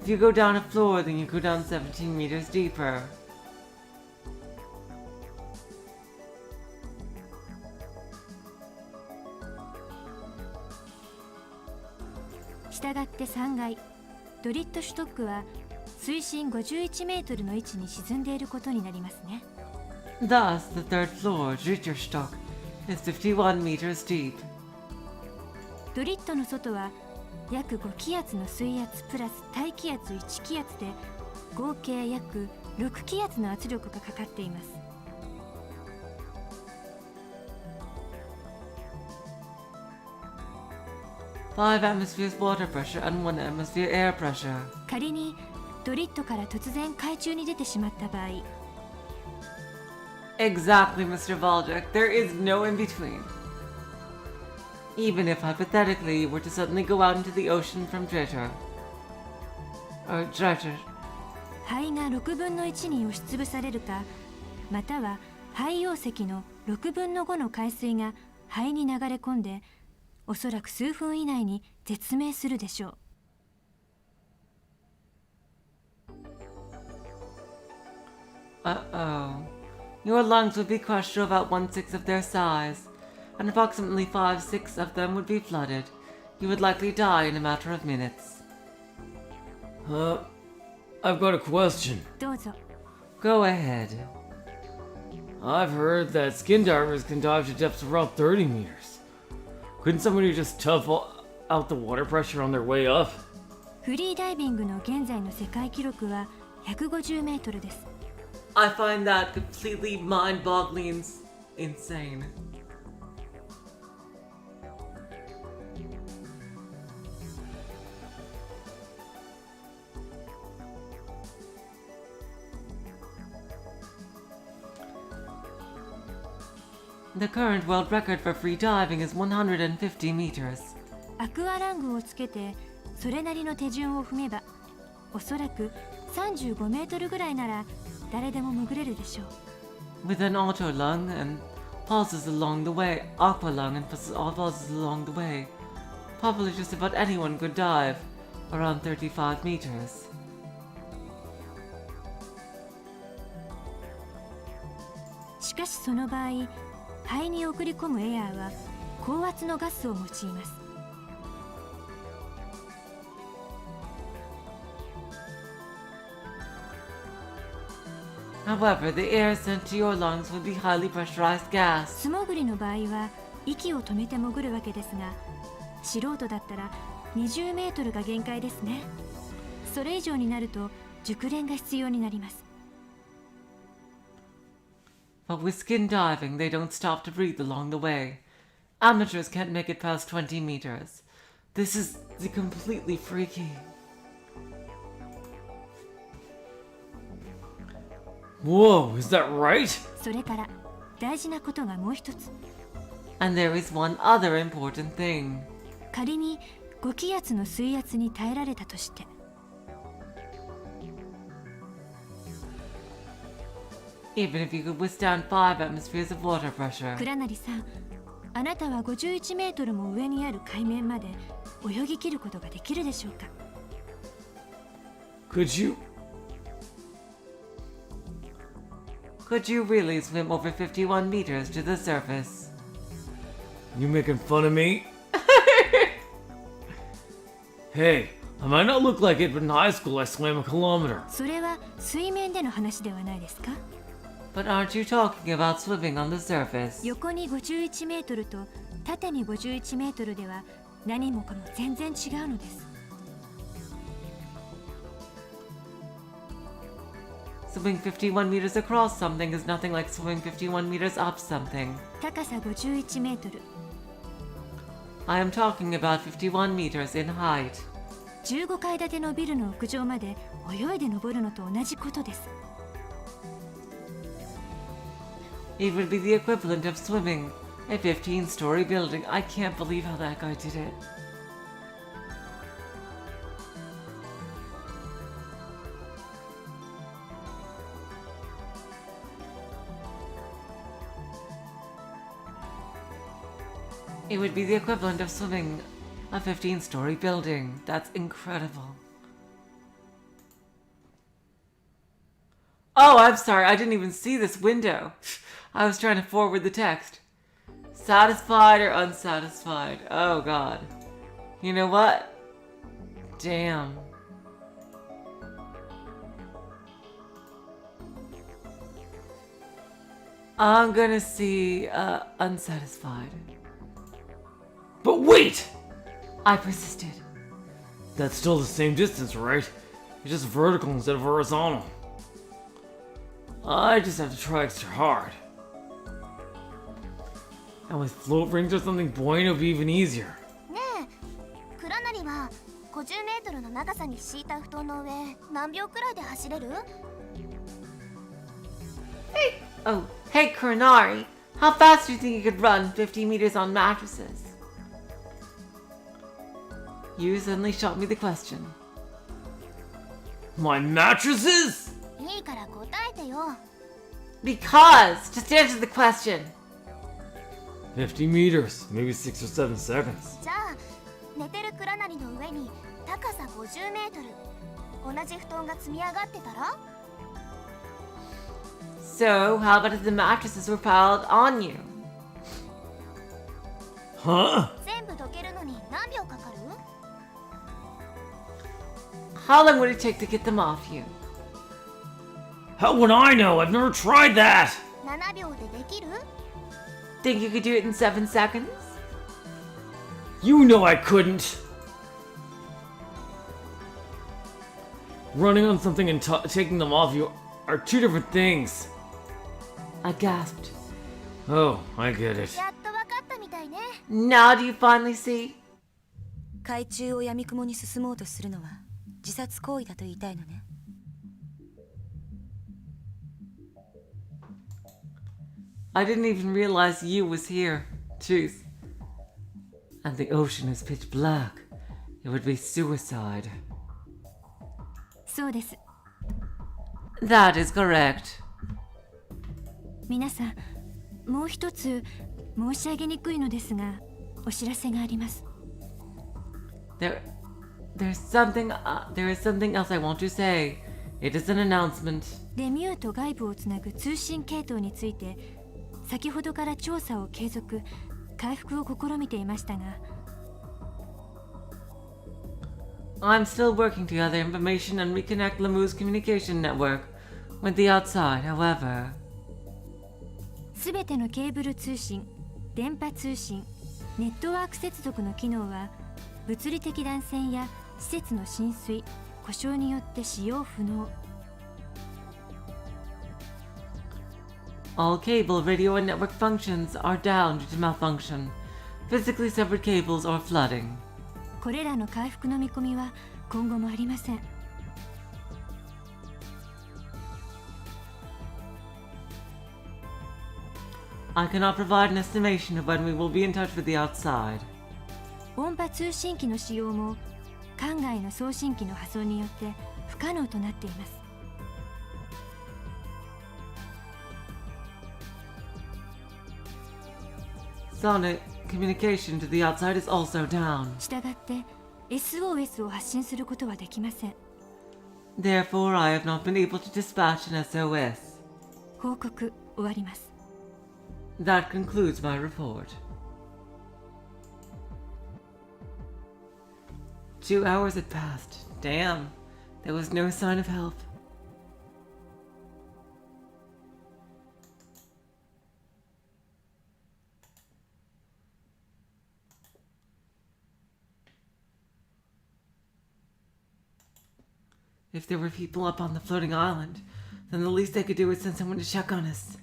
If you go down a floor, then you go down 17 meters deeper. したがって3階、ドリットシュトックは水深51メートルの位置に沈んでいることになりますね。 Thus, the third floor, Jitterstock, is 51 meters deep. ドリットの外は約5気圧の水圧プラス大気圧1気圧で合計約6気圧の圧力がかかっています。 5 atmospheres water pressure and 1 atmosphere air pressure. 仮にドリットから突然海中に出てしまった場合、 Exactly, Mr. Valdek. There is no in between. Even if hypothetically you were to suddenly go out into the ocean from Dritter. Or Dritter. 肺が6分の1に押しつぶされるか、または肺溶石の6分の5の海水が肺に流れ込んで、おそらく数分以内に絶命するでしょう。Uh-oh. Your lungs would be crushed to about 1/6 of their size, and approximately 5/6 of them would be flooded. You would likely die in a matter of minutes. I've got a question. どうぞ。 Go ahead. I've heard that skin divers can dive to depths of around 30 meters. Couldn't somebody just tough out the water pressure on their way up? フリーダイビングの現在の世界記録は150メートルです。 I find that completely mind-boggling insane. The current world record for free diving is 150 meters. アクアラングをつけてそれなりの手順を踏めば、おそらく35メートルぐらいなら誰でも潜れるでしょう。 With an auto lung and pauses along the way, aqua lung and pauses along the way, probably just about anyone could dive around 35 meters. しかしその場合、肺に送り込むエアーは高圧のガスを用います。 However, the air sent to your lungs would be highly pressurized gas. 素潜りの場合は息を止めて潜るわけですが、素人だったら20メートルが限界ですね。それ以上になると熟練が必要になります。 But with skin diving, they don't stop to breathe along the way. Amateurs can't make it past 20 meters. This is completely freaky. Whoa, is that right? それから大事なことがもう一つ。 And there is one other important thing. 仮に5気圧の水圧に耐えられたとして、 Even if you could withstand 5 atmospheres of water pressure. 倉成さん、あなたは51メートルも上にある海面まで泳ぎ切ることができるでしょうか。 Could you really swim over 51 meters to the surface? you making fun of me? Hey, I might not look like it, but in high school I swam a kilometer. それは水面での話ではないですか。 But aren't you talking about swimming on the surface? 横に51メートルと縦に51メートルでは何もかも全然違うのです。 Swimming 51 meters across something is nothing like swimming 51 meters up something. 高さ51メートル、 I am talking about 51 meters in height. 15階建てのビルの屋上まで泳いで登るのと同じことです。 It would be the equivalent of swimming a 15-story building. I can't believe how that guy did it. It would be the equivalent of swimming a 15-story building. That's incredible. Oh, I'm sorry. I didn't even see this window. I was trying to forward the text. Satisfied or unsatisfied? Oh, God. You know what? Damn. I'm gonna see unsatisfied. But wait! I persisted. That's still the same distance, right? It's just vertical instead of horizontal. I just have to try extra hard. And with float rings or something buoyant, it'll be even easier. ねえ、倉成は50メートルの長さに敷いた布団の上何秒くらいで走れる？ Oh, hey, Kurinari. How fast do you think you could run 50 meters on mattresses? You suddenly shot me the question. My mattresses? いいから答えてよ。Because! Just answer the question. 50 meters, maybe 6 or 7 seconds. じゃあ寝てるクラナリの上に高さ50メートル同じ布団が積み上がってたら So, how about if the mattresses were piled on you? Huh? 全部どけるのに何秒かかる How long would it take to get them off you? How would I know? I've never tried that! 7秒でできる Think you could do it in 7 seconds? You know I couldn't! Running on something and taking them off you are 2 different things. I gasped. Oh, I get it. やっとわかったみたいね Now do you finally see? 海中を闇雲に進もうとするのは自殺行為だと言いたいのね。I didn't even realize you was here. Jeez. And the ocean is pitch black. It would be suicide. そうです。 That is correct. 皆さん、もう一つ申し上げにくいのですが、お知らせがあります。There is something else I want to say. It is an announcement. レミューと外部をつなぐ通信系統について、先ほどから調査を継続、回復を試みていましたが、I'm still working to gather information and reconnect LeMu's communication network with the outside, however. すべてのケーブル通信、電波通信、ネットワーク接続の機能は物理的断線や施設の浸水、故障によって使用不能。All cable, radio, and network functions are down due to malfunction. Physically severed cables or flooding. これらの回復の見込みは今後もありません。I cannot provide an estimation of when we will be in touch with the outside. 音波通信機の使用も艦外の送信機の破損によって不可能となっています。Sonic communication to the outside is also down. したがって SOS を発信することはできません。 Therefore, I have not been able to dispatch an SOS. 報告終わります。 That concludes my report. 2 hours had passed. Damn, there was no sign of help. If there were people up on the floating island, then the least I could do was send someone to check on us.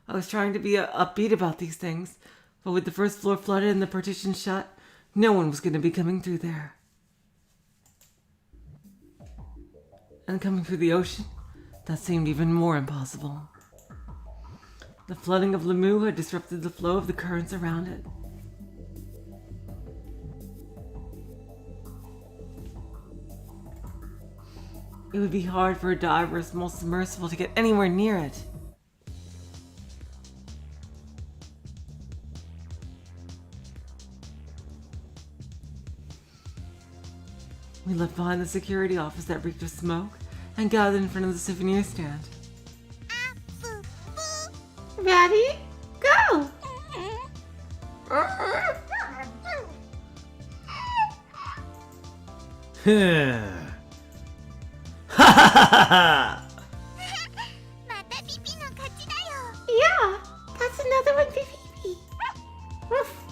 I was trying to be upbeat about these things, but with the first floor flooded and the partition shut, no one was going to be coming through there. And coming through the ocean, that seemed even more impossible. The flooding of LeMu had disrupted the flow of the currents around it. It would be hard for a diver or small submersible to get anywhere near it. We left behind the security office that reeked of smoke and gathered in front of the souvenir stand. Ready? Go! Yeah, that's another one for Phoebe. Woof.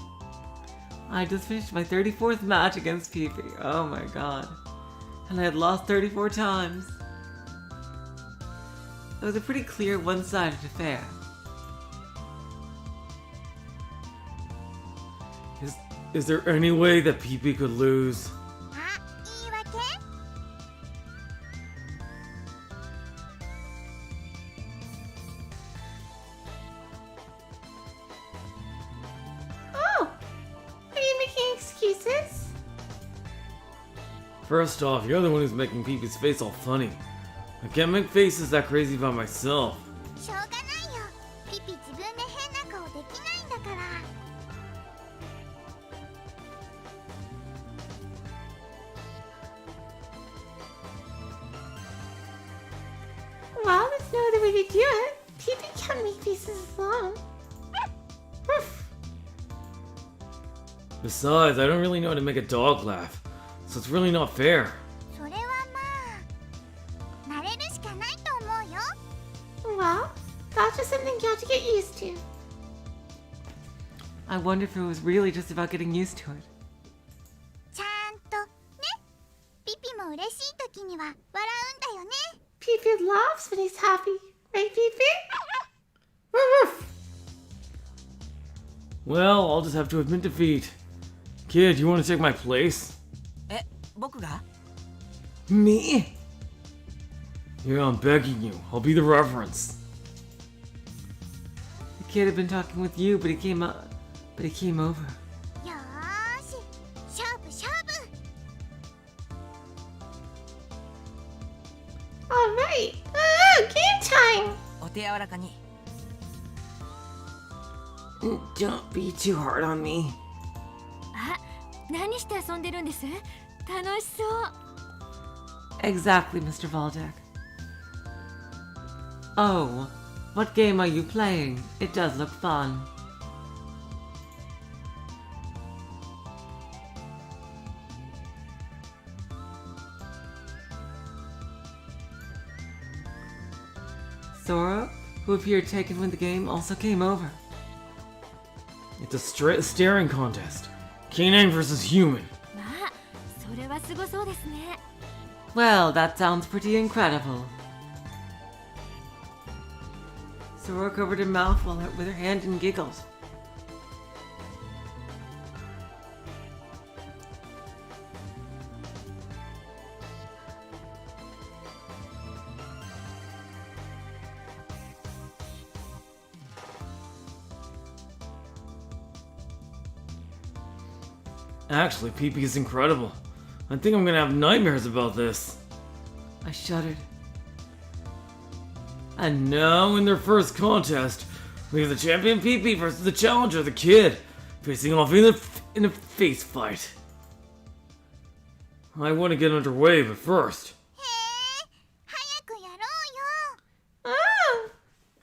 I just finished my 34th match against Phoebe. Oh my god. And I had lost 34 times. It was a pretty clear one-sided affair. Is there any way that Pee-Pee could lose? あ、いいわけ Oh, are you making excuses? First off, you're the one who's making Pee-Pee's face all funny. I can't make faces that crazy by myself. しょうがないよ。ピピ自分で変な顔できないんだから。Well, there's no other way to do it. People can't make faces alone. Besides, I don't really know how to make a dog laugh, so it's really not fair. それはまあ慣れるしかないと思うよ。 Well, that's just something you have to get used to. I wonder if it was really just about getting used to it. ちゃんとね。ピピも嬉しい時には笑うんだよね。Pee-Pee laughs when he's happy. Right, Pee-Pee? Well, I'll just have to admit defeat. Kid, you want to take my place? え、僕が Me? Yeah, I'm begging you. I'll be the reference. The kid had been talking with you, but he came over. よーし、勝負勝負。 Alright. Game time! お手柔らかに。 Don't be too hard on me. あ、何して遊んでるんです？楽しそう。 Exactly, Mr. Valdeck. Oh, what game are you playing? It does look fun. Sora, who appeared taken with the game, also came over. It's a staring contest. Canine versus human. まあ、それはすごそうですね。 Well, that sounds pretty incredible. Sora covered her mouth with her hand and giggled. Actually, Pee-Pee is incredible. I think I'm gonna have nightmares about this. I shuddered. And now, in their first contest, we have the champion Pee-Pee versus the challenger, the kid, facing off in a face fight. I want to get underway, but first. へえ、早くやろうよ。 Oh!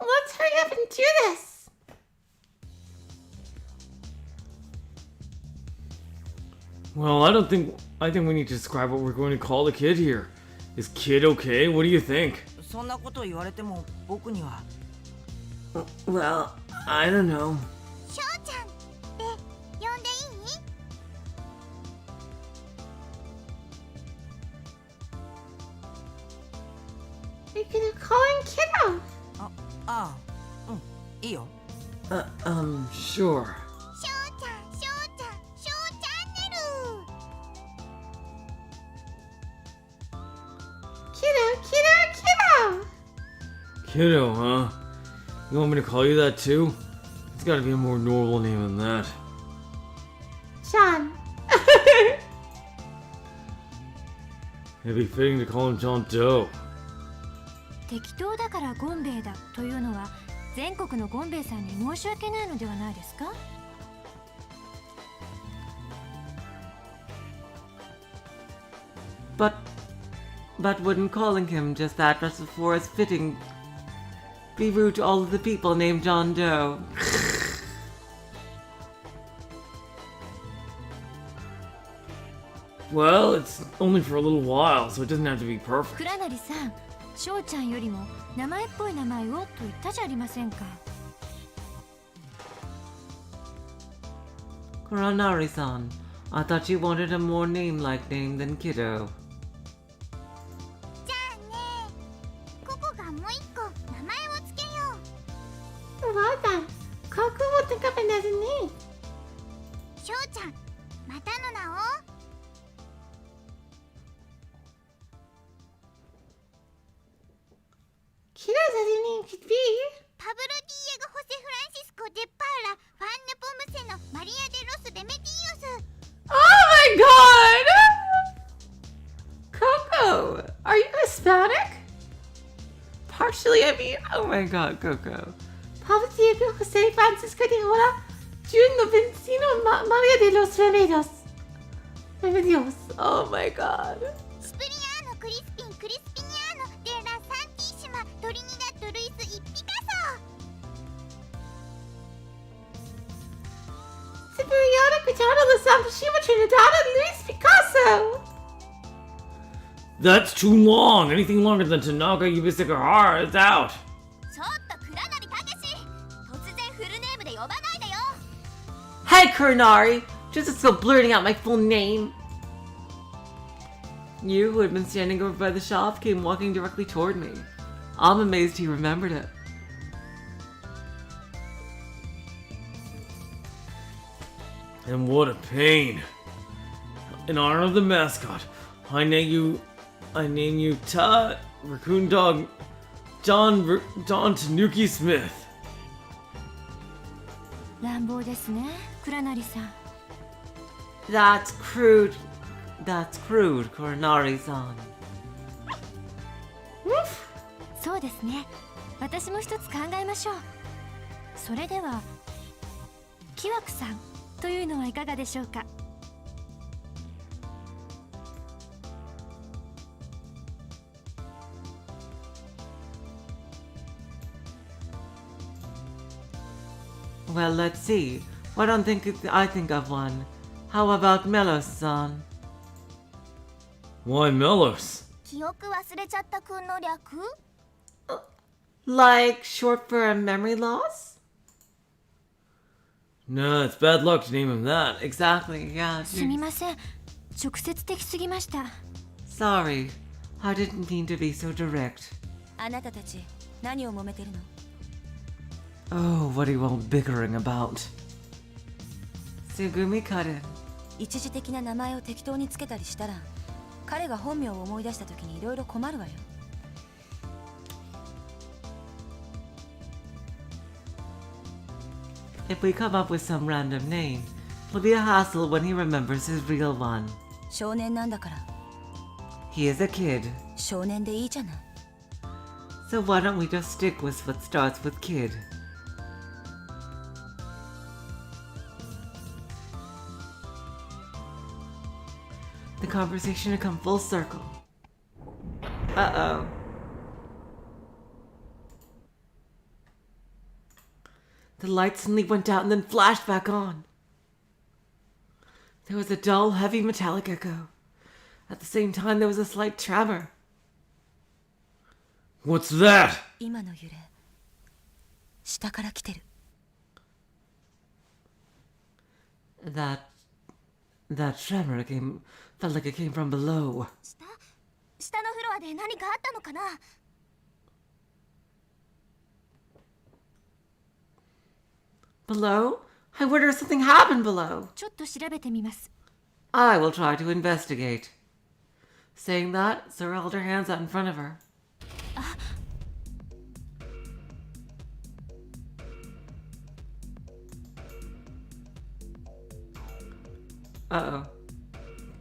Let's hurry up and do this! Well, I think we need to describe what we're going to call the kid here. Is Kid okay? What do you think? そんなこと言われても僕には。 Well, I don't know. しょうちゃんって呼んでいい？ You're gonna call him Kiddo! ああ、うんいいよ。 Sure. しょうちゃん、しょうちゃん、しょうチャンネル。 Kiddo, Kiddo, Kiddo! Kiddo, huh? You want me to call you that too? It's gotta be a more normal name than that. John. It'd be fitting to call him John Doe. 適当だからゴンベイだというのは全国のゴンベイさんに申し訳ないのではないですか？ But wouldn't calling him just that just before is fitting be rude to all of the people named John Doe? Well, it's only for a little while, so it doesn't have to be perfect. 倉成さん、翔ちゃんよりも名前っぽい名前をと言ったじゃありませんか。 Kuranari-san, I thought you wanted a more name-like name than Kiddo. じゃあね、ココがもう一個名前をつけよう。 Well then, Coco will think of another name. しょうちゃん、またの名を。 Kiddo's other name could be... パブロ・ディエゴ・ホセ・フランシスコ・デ・パーラ・ファンヌ・ポムセのマリア・デ・ロス・デ・メティオス。 Oh my god! Coco, are you Hispanic? partially, I mean. Oh my god, Coco. Pablo Diego Jose Francisco de Hora, June Novencino Maria de los Remedios. Remedios. Oh my god. スプリアーノクリスピンクリスピニアーノデラサンティッシマトリニダッドルイスイピカソ Superior Cristiano de Santoshima Trinidad and Luis Picasso. That's too long. Anything longer than Tanaka Yubisakahara is out. ちょっと倉成たけし突然フルネームで呼ばないでよ Hey, Kurinari! Just still blurting out my full name. You, who had been standing over by the shop, came walking directly toward me. I'm amazed he remembered it. And what a pain. In honor of the mascot, I name you Raccoon Dog Don Tanuki Smith. 乱暴ですね、倉成さん。 That's crude. That's crude, Kurinari-san. そうですね。私も一つ考えましょう。それでは、キワクさんというのはいかがでしょうか。Well, let's see. Why don't I think of one? How about Melos-san? Why Melos? 記憶忘れちゃったくんの略 Like short for a memory loss? Nah, it's bad luck to name him that. Exactly, yeah. すみません。直接的すぎました。 Sorry. I didn't mean to be so direct. あなたたち何を揉めてるの？ Oh, what are you all bickering about? Sugumi cut in. 一時的な名前を適当につけたりしたら彼が本名を思い出した時にいろいろ困るわよ。 If we come up with some random name, it'll be a hassle when he remembers his real one. 少年なんだから He is a kid, 少年でいいじゃない。 so why don't we just stick with what starts with kid? The conversation had come full circle. Uh-oh. The light suddenly went out and then flashed back on. There was a dull, heavy metallic echo. At the same time, there was a slight tremor. What's that? 今の揺れ下から来てる。 That tremor felt like it came from below. 下のフロアで何かあったのかな Below? I wonder if something happened below. ちょっと調べてみます。 I will try to investigate. Saying that, Sora held her hands out in front of her. Uh-oh.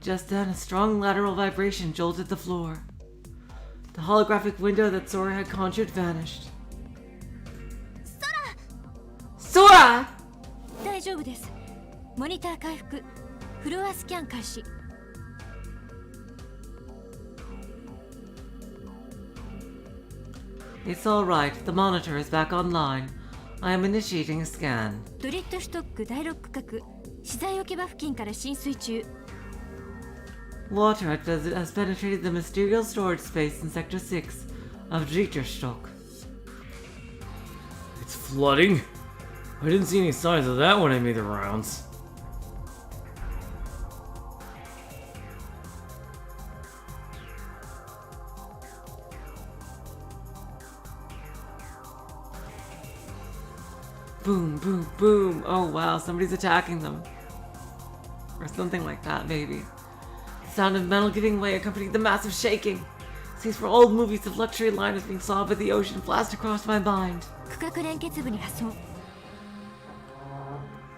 Just then, a strong lateral vibration jolted the floor. The holographic window that Sora had conjured vanished. Sora! 大丈夫です。モニター回復。フロアスキャン開始。 It's all right. The monitor is back online. I am initiating a scan. ドリットシュトック第6区画資材置き場付近から浸水中。 Water has penetrated the mysterious storage space in Sector 6 of Dritterstock. It's flooding? I didn't see any signs of that when I made the rounds. Boom, boom, boom. Oh wow, somebody's attacking them. Or something like that, maybe. The sound of metal giving way accompanied the massive shaking. Scenes from old movies of luxury liners being sawed by the ocean flashed across my mind. 区画連結部に破損。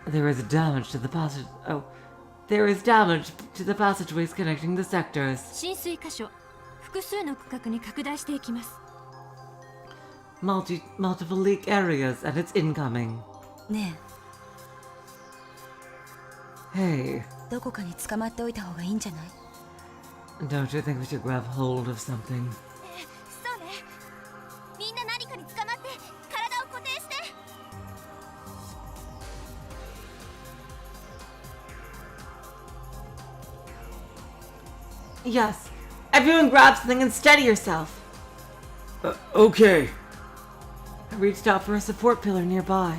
There is damage to the passage. Oh, there is damage to the passageways connecting the sectors. 浸水箇所。複数の区画に拡大していきます。multiple leak areas and it's incoming. ね Hey, え、どこかに捕まっておいた方がいいんじゃない？ don't you think we should grab hold of something? そうね。みんな何かに捕まって体を固定して。 Yes. Everyone grab something and steady yourself. Okay. I reached out for a support pillar nearby.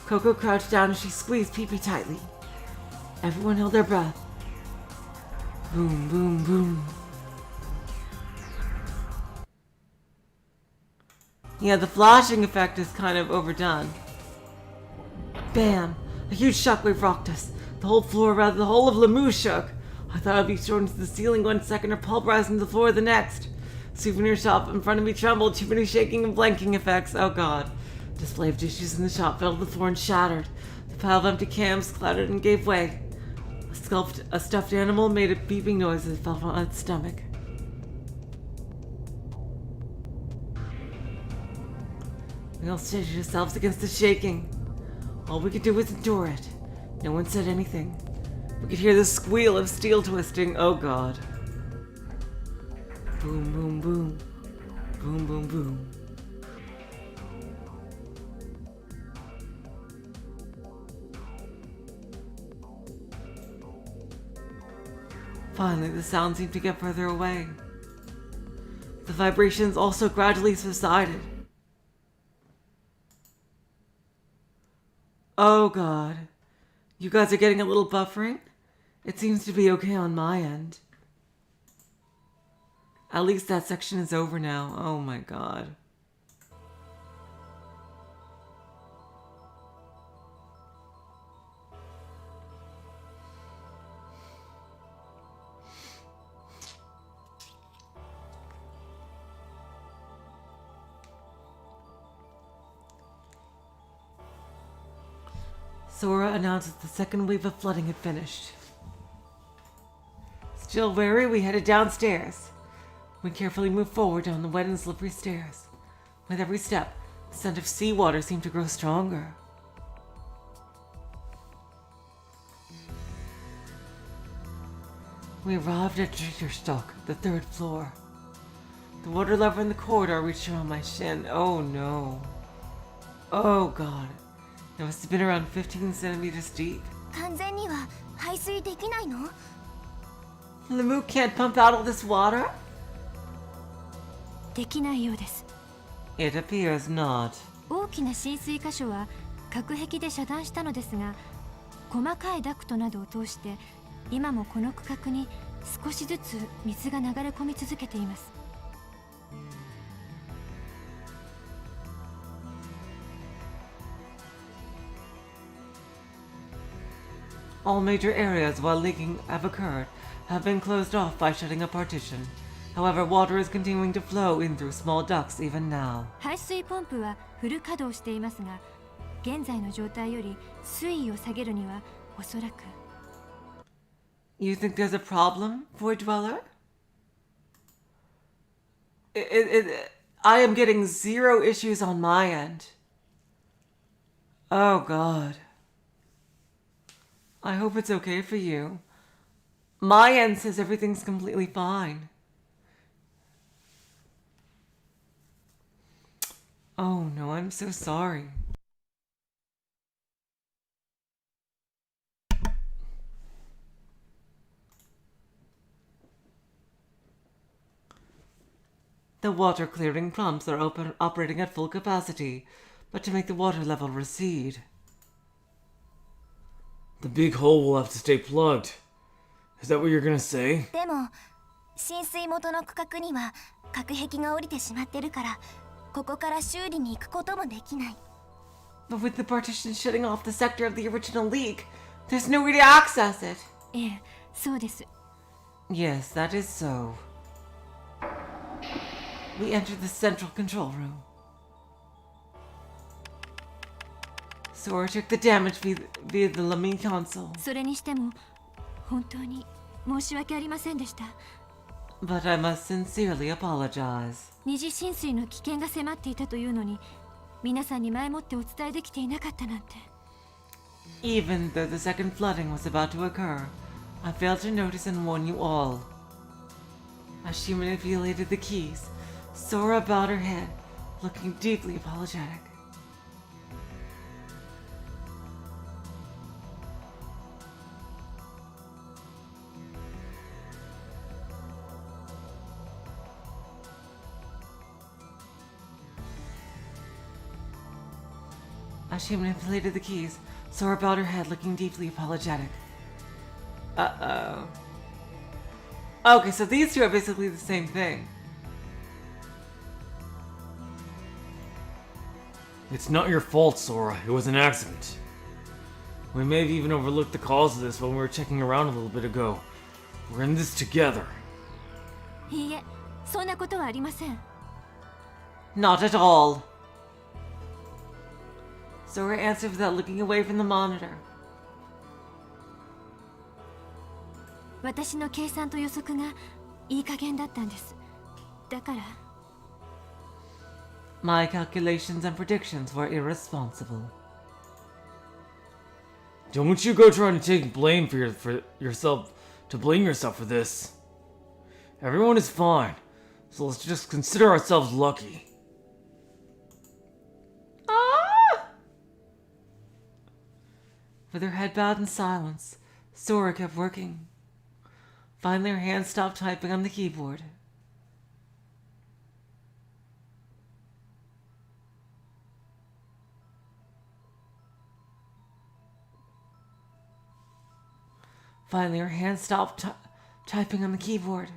Coco crouched down as she squeezed Pee-Pee tightly. Everyone held their breath. Boom, boom, boom. Yeah, the flashing effect is kind of overdone. Bam! A huge shockwave rocked us. The whole floor, rather the whole of LeMu shook. I thought I'd be thrown into the ceiling one second or pulverized into the floor the next. Souvenir shop in front of me trembled, too many shaking and blanking effects. Oh god. Display of dishes in the shop fell to the floor and shattered. The pile of empty cans clattered and gave way. A stuffed animal made a beeping noise as it fell on its stomach. We all steadied ourselves against the shaking. All we could do was endure it. No one said anything. We could hear the squeal of steel twisting. Oh god. Boom, boom, boom. Boom, boom, boom. Finally, the sound seemed to get further away. The vibrations also gradually subsided. Oh god. You guys are getting a little buffering? It seems to be okay on my end. At least that section is over now. Oh my god. Sora announced that the second wave of flooding had finished. Still wary, we headed downstairs. We carefully moved forward down the wet and slippery stairs. With every step, the scent of seawater seemed to grow stronger. We arrived at Jitterstock, the third floor. The water level in the corridor reached around my shin. Oh no. Oh god. It must have been around 15 centimeters deep. 完全には排水できないの？ LeMu can't pump out all this water? できないようです。 It appears not. 大きな浸水箇所は隔壁で遮断したのですが、細かいダクトなどを通して今もこの区画に少しずつ水が流れ込み続けています。 All major areas while leaking have occurred have been closed off by shutting a partition. However, water is continuing to flow in through small ducts even now. 排水ポンプはフル稼働していますが、現在の状態より水位を下げるにはおそらく。 You think there's a problem, Void Dweller? I am getting zero issues on my end. Oh god. I hope it's okay for you. My end says everything's completely fine. Oh no, I'm so sorry. The water clearing pumps are operating at full capacity, but to make the water level recede. The big hole will have to stay plugged. Is that what you're gonna say? でも浸水元の区画には隔壁が降りてしまってるから、ここから修理に行くこともできない。 But with the partition shutting off the sector of the original leak, there's no way to access it. ええ、そうです。 Yes, that is so. We entered the central control room. Sora took the damage via the LeMu console. それにしても本当に申し訳ありませんでした。but I must sincerely apologize. 二次浸水の危険が迫っていたというのに、皆さんに前もってお伝えできていなかったなんて。Even though the second flooding was about to occur, I failed to notice and warn you all. As she manipulated the keys, Sora bowed her head, looking deeply apologetic. As she manipulated the keys, Sora bowed her head, looking deeply apologetic. Uh-oh. Okay, so these two are basically the same thing. It's not your fault, Sora. It was an accident. We may have even overlooked the cause of this when we were checking around a little bit ago. We're in this together. いいえ、そんなことはありません。Not at all. Sora answered without looking away from the monitor. 私の計算と予測がいい加減だったんです。だから。My calculations and predictions were irresponsible. Don't you go trying to take blame for yourself for this. Everyone is fine, so let's just consider ourselves lucky. With her head bowed in silence, Sora kept working. Finally, her hand stopped typing on the keyboard. Finally, her hand stopped typing on the keyboard.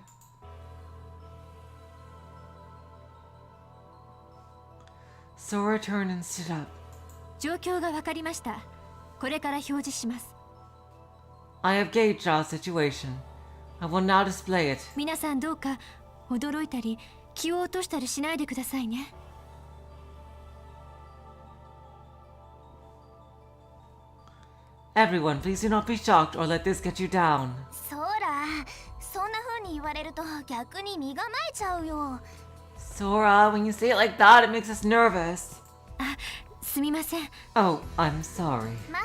Sora turned and stood up. 状況がわかりました。これから表示します。I have gauged our situation. I will now display it. 皆さんどうか驚いたり気を落としたりしないでくださいね。Everyone, please do not be shocked or let this get you down. そうだ、そんな風に言われると逆に身構えちゃうよ。Sora, when you say it like that, it makes us nervous. あ、すみません。Oh, I'm sorry. まあ、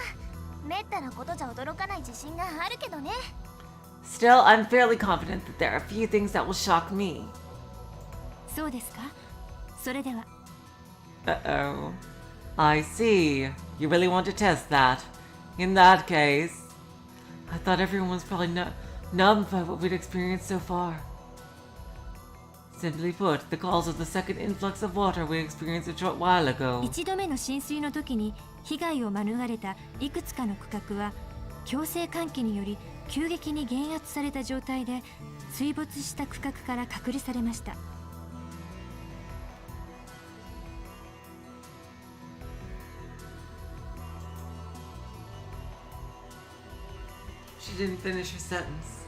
めったなことじゃ驚かない自信があるけどね。Still, I'm fairly confident that there are a few things that will shock me. そうですか。それでは。Uh-oh. I see. You really want to test that. In that case, I thought everyone was probably numbed by what we'd experienced so far. Simply put, the cause of the second influx of water we experienced a short while ago. 一度目の浸水の時に被害を免れたいくつかの区画は強制換気により急激に減圧された状態で水没した区画から隔離されました。She didn't finish her sentence.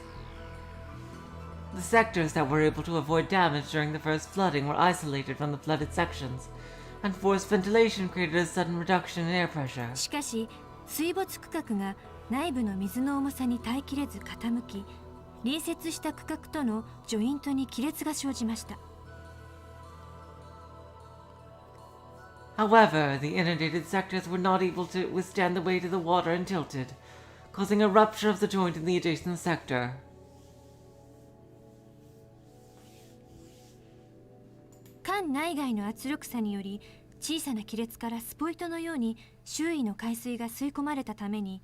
The sectors that were able to avoid damage during the first flooding were isolated from the flooded sections, and forced ventilation created a sudden reduction in air pressure. しかし水没区画が内部の水の重さに耐えきれず傾き、隣接した区画とのジョイントに亀裂が生じました。However, the inundated sectors were not able to withstand the weight of the water and tilted, causing a rupture of the joint in the adjacent sector. 管内外の圧力差により小さな亀裂からスポイトのように周囲の海水が吸い込まれたために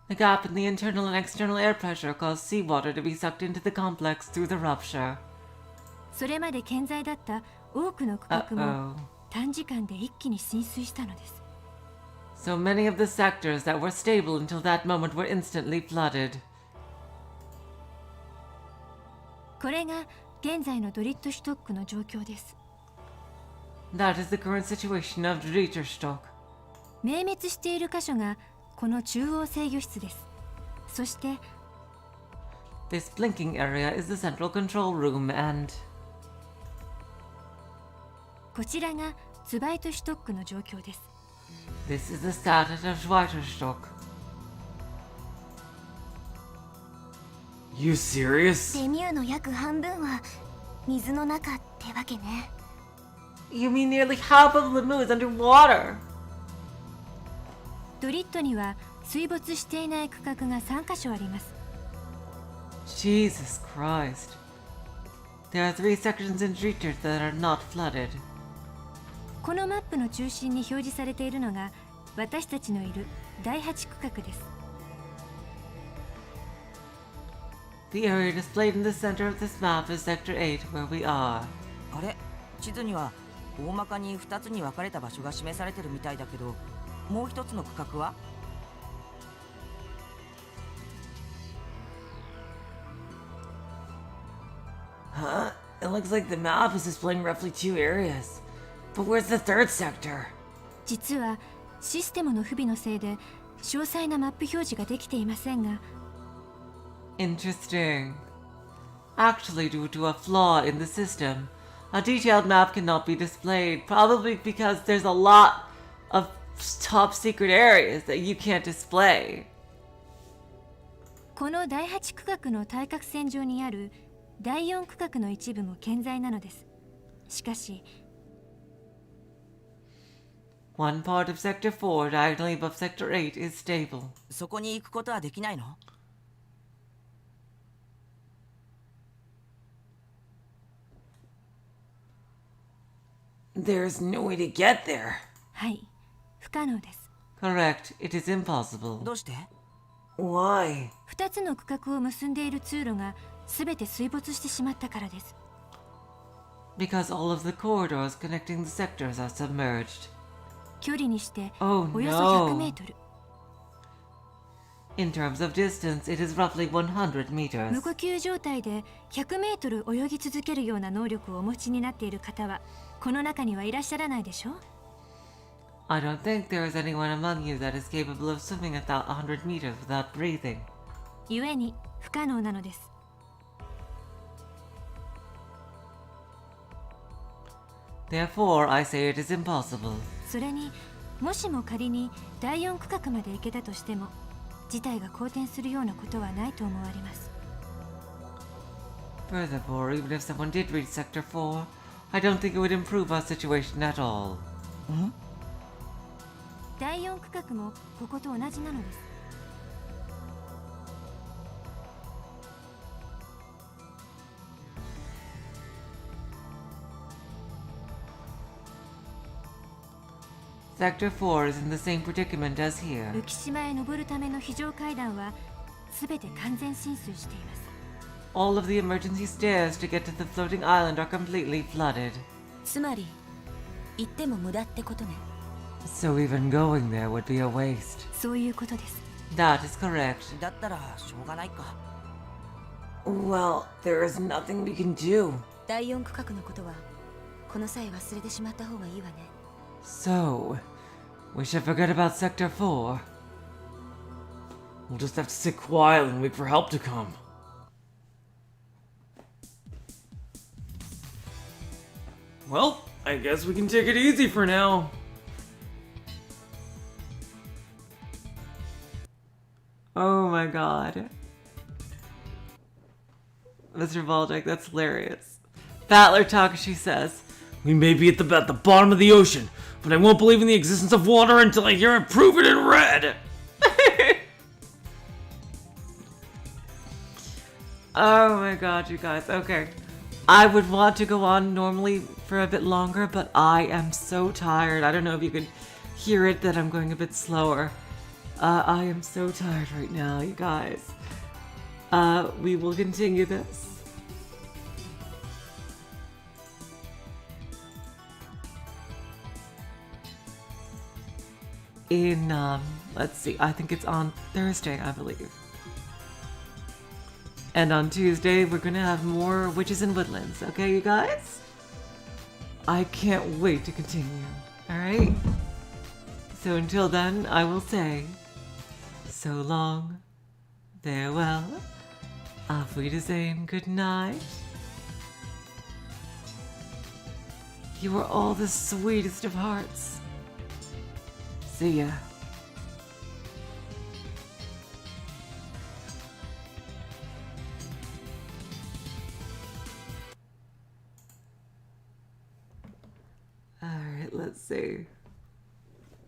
The gap in the internal and external air pressure caused seawater to be sucked into the complex through the rupture. それまで健在だった多くの区画も短時間で一気に浸水したのです。So many of the sectors that were stable until that moment were instantly flooded. これが現在のドリットシュトックの状況です。That is the current situation of Ritterstock. 明滅している箇所がこの中央制御室です。そして This blinking area is the central control room and こちらがツバイトシュトックの状況です。 This is the status of Schweiterstock. You serious? レミューの約半分は水の中ってわけね。 You mean nearly half of LeMu is underwater? ドリットには水没していない区画が3カ所あります。 Jesus Christ. There are 3 sections in Dritter that are not flooded. このマップの中心に表示されているのが私たちのいる第8区画です。 The area displayed in the center of this map is Sector 8, where we are. あれ、地図には大まかに2つに分かれた場所が示されてるみたいだけど、もう一つの区画は？ Huh? It looks like the map is displaying roughly 2 areas. But where's the third sector? 実はシステムの不備のせいで詳細なマップ表示ができていませんが、 Interesting. Actually, due to a flaw in the system, a detailed map cannot be displayed, probably because there's a lot of top secret areas that you can't display. この第8区画の対角線上にある第4区画の一部も健在なのです。しかし One part of Sector 4, diagonally above Sector 8, is stable. そこに行くことはできないの？ There's no way to get there. はい、不可能です。 Correct, it is impossible. どうして？ Why? 2つの区画を結んでいる通路がすべて水没してしまったからです。 Because all of the corridors connecting the sectors are submerged. 距離にして Oh およそ no. 100メートル。 In terms of distance, it is roughly 100 meters. 無呼吸状態で100メートル泳ぎ続けるような能力をお持ちになっている方はこの中にはいらっしゃらないでしょう。 I don't think there is anyone among you that is capable of swimming about 100 meters without breathing. 故に不可能なのです。 Therefore, I say it is impossible. それにもしも仮に第4区画まで行けたとしても事態が好転するようなことはないと思われます。 Furthermore, even if someone did reach Sector 4, I don't think it would improve our situation at all. 第4区画もここと同じなのです。 Sector 4 is in the same predicament as here. 浮島へ登るための非常階段はすべて完全浸水しています。 All of the emergency stairs to get to the floating island are completely flooded. つまり行っても無駄ってことね。 So even going there would be a waste. そういうことです。 That is correct. だったらしょうがないか。 Well, there is nothing we can do. 第4区画のことはこの際忘れてしまった方がいいわね。 So, we should forget about Sector 4. We'll just have to sit quietly and wait for help to come. Well, I guess we can take it easy for now. Oh my god. Mr. Baltic, that's hilarious. Battler Takeshi says, We may be at the bottom of the ocean, but I won't believe in the existence of water until I hear it proven in red. oh my god, you guys. Okay. I would want to go on normally for a bit longer, but I am so tired. I don't know if you could hear it that I'm going a bit slower. I am so tired right now, you guys. We will continue this. In, let's see, I think it's on Thursday, I believe. And on Tuesday, we're gonna have more Witches and Woodlands, okay, you guys? I can't wait to continue, alright? So until then, I will say, so long, farewell, auf Wiedersehen, good night. You are all the sweetest of hearts. See ya. Alright, let's see.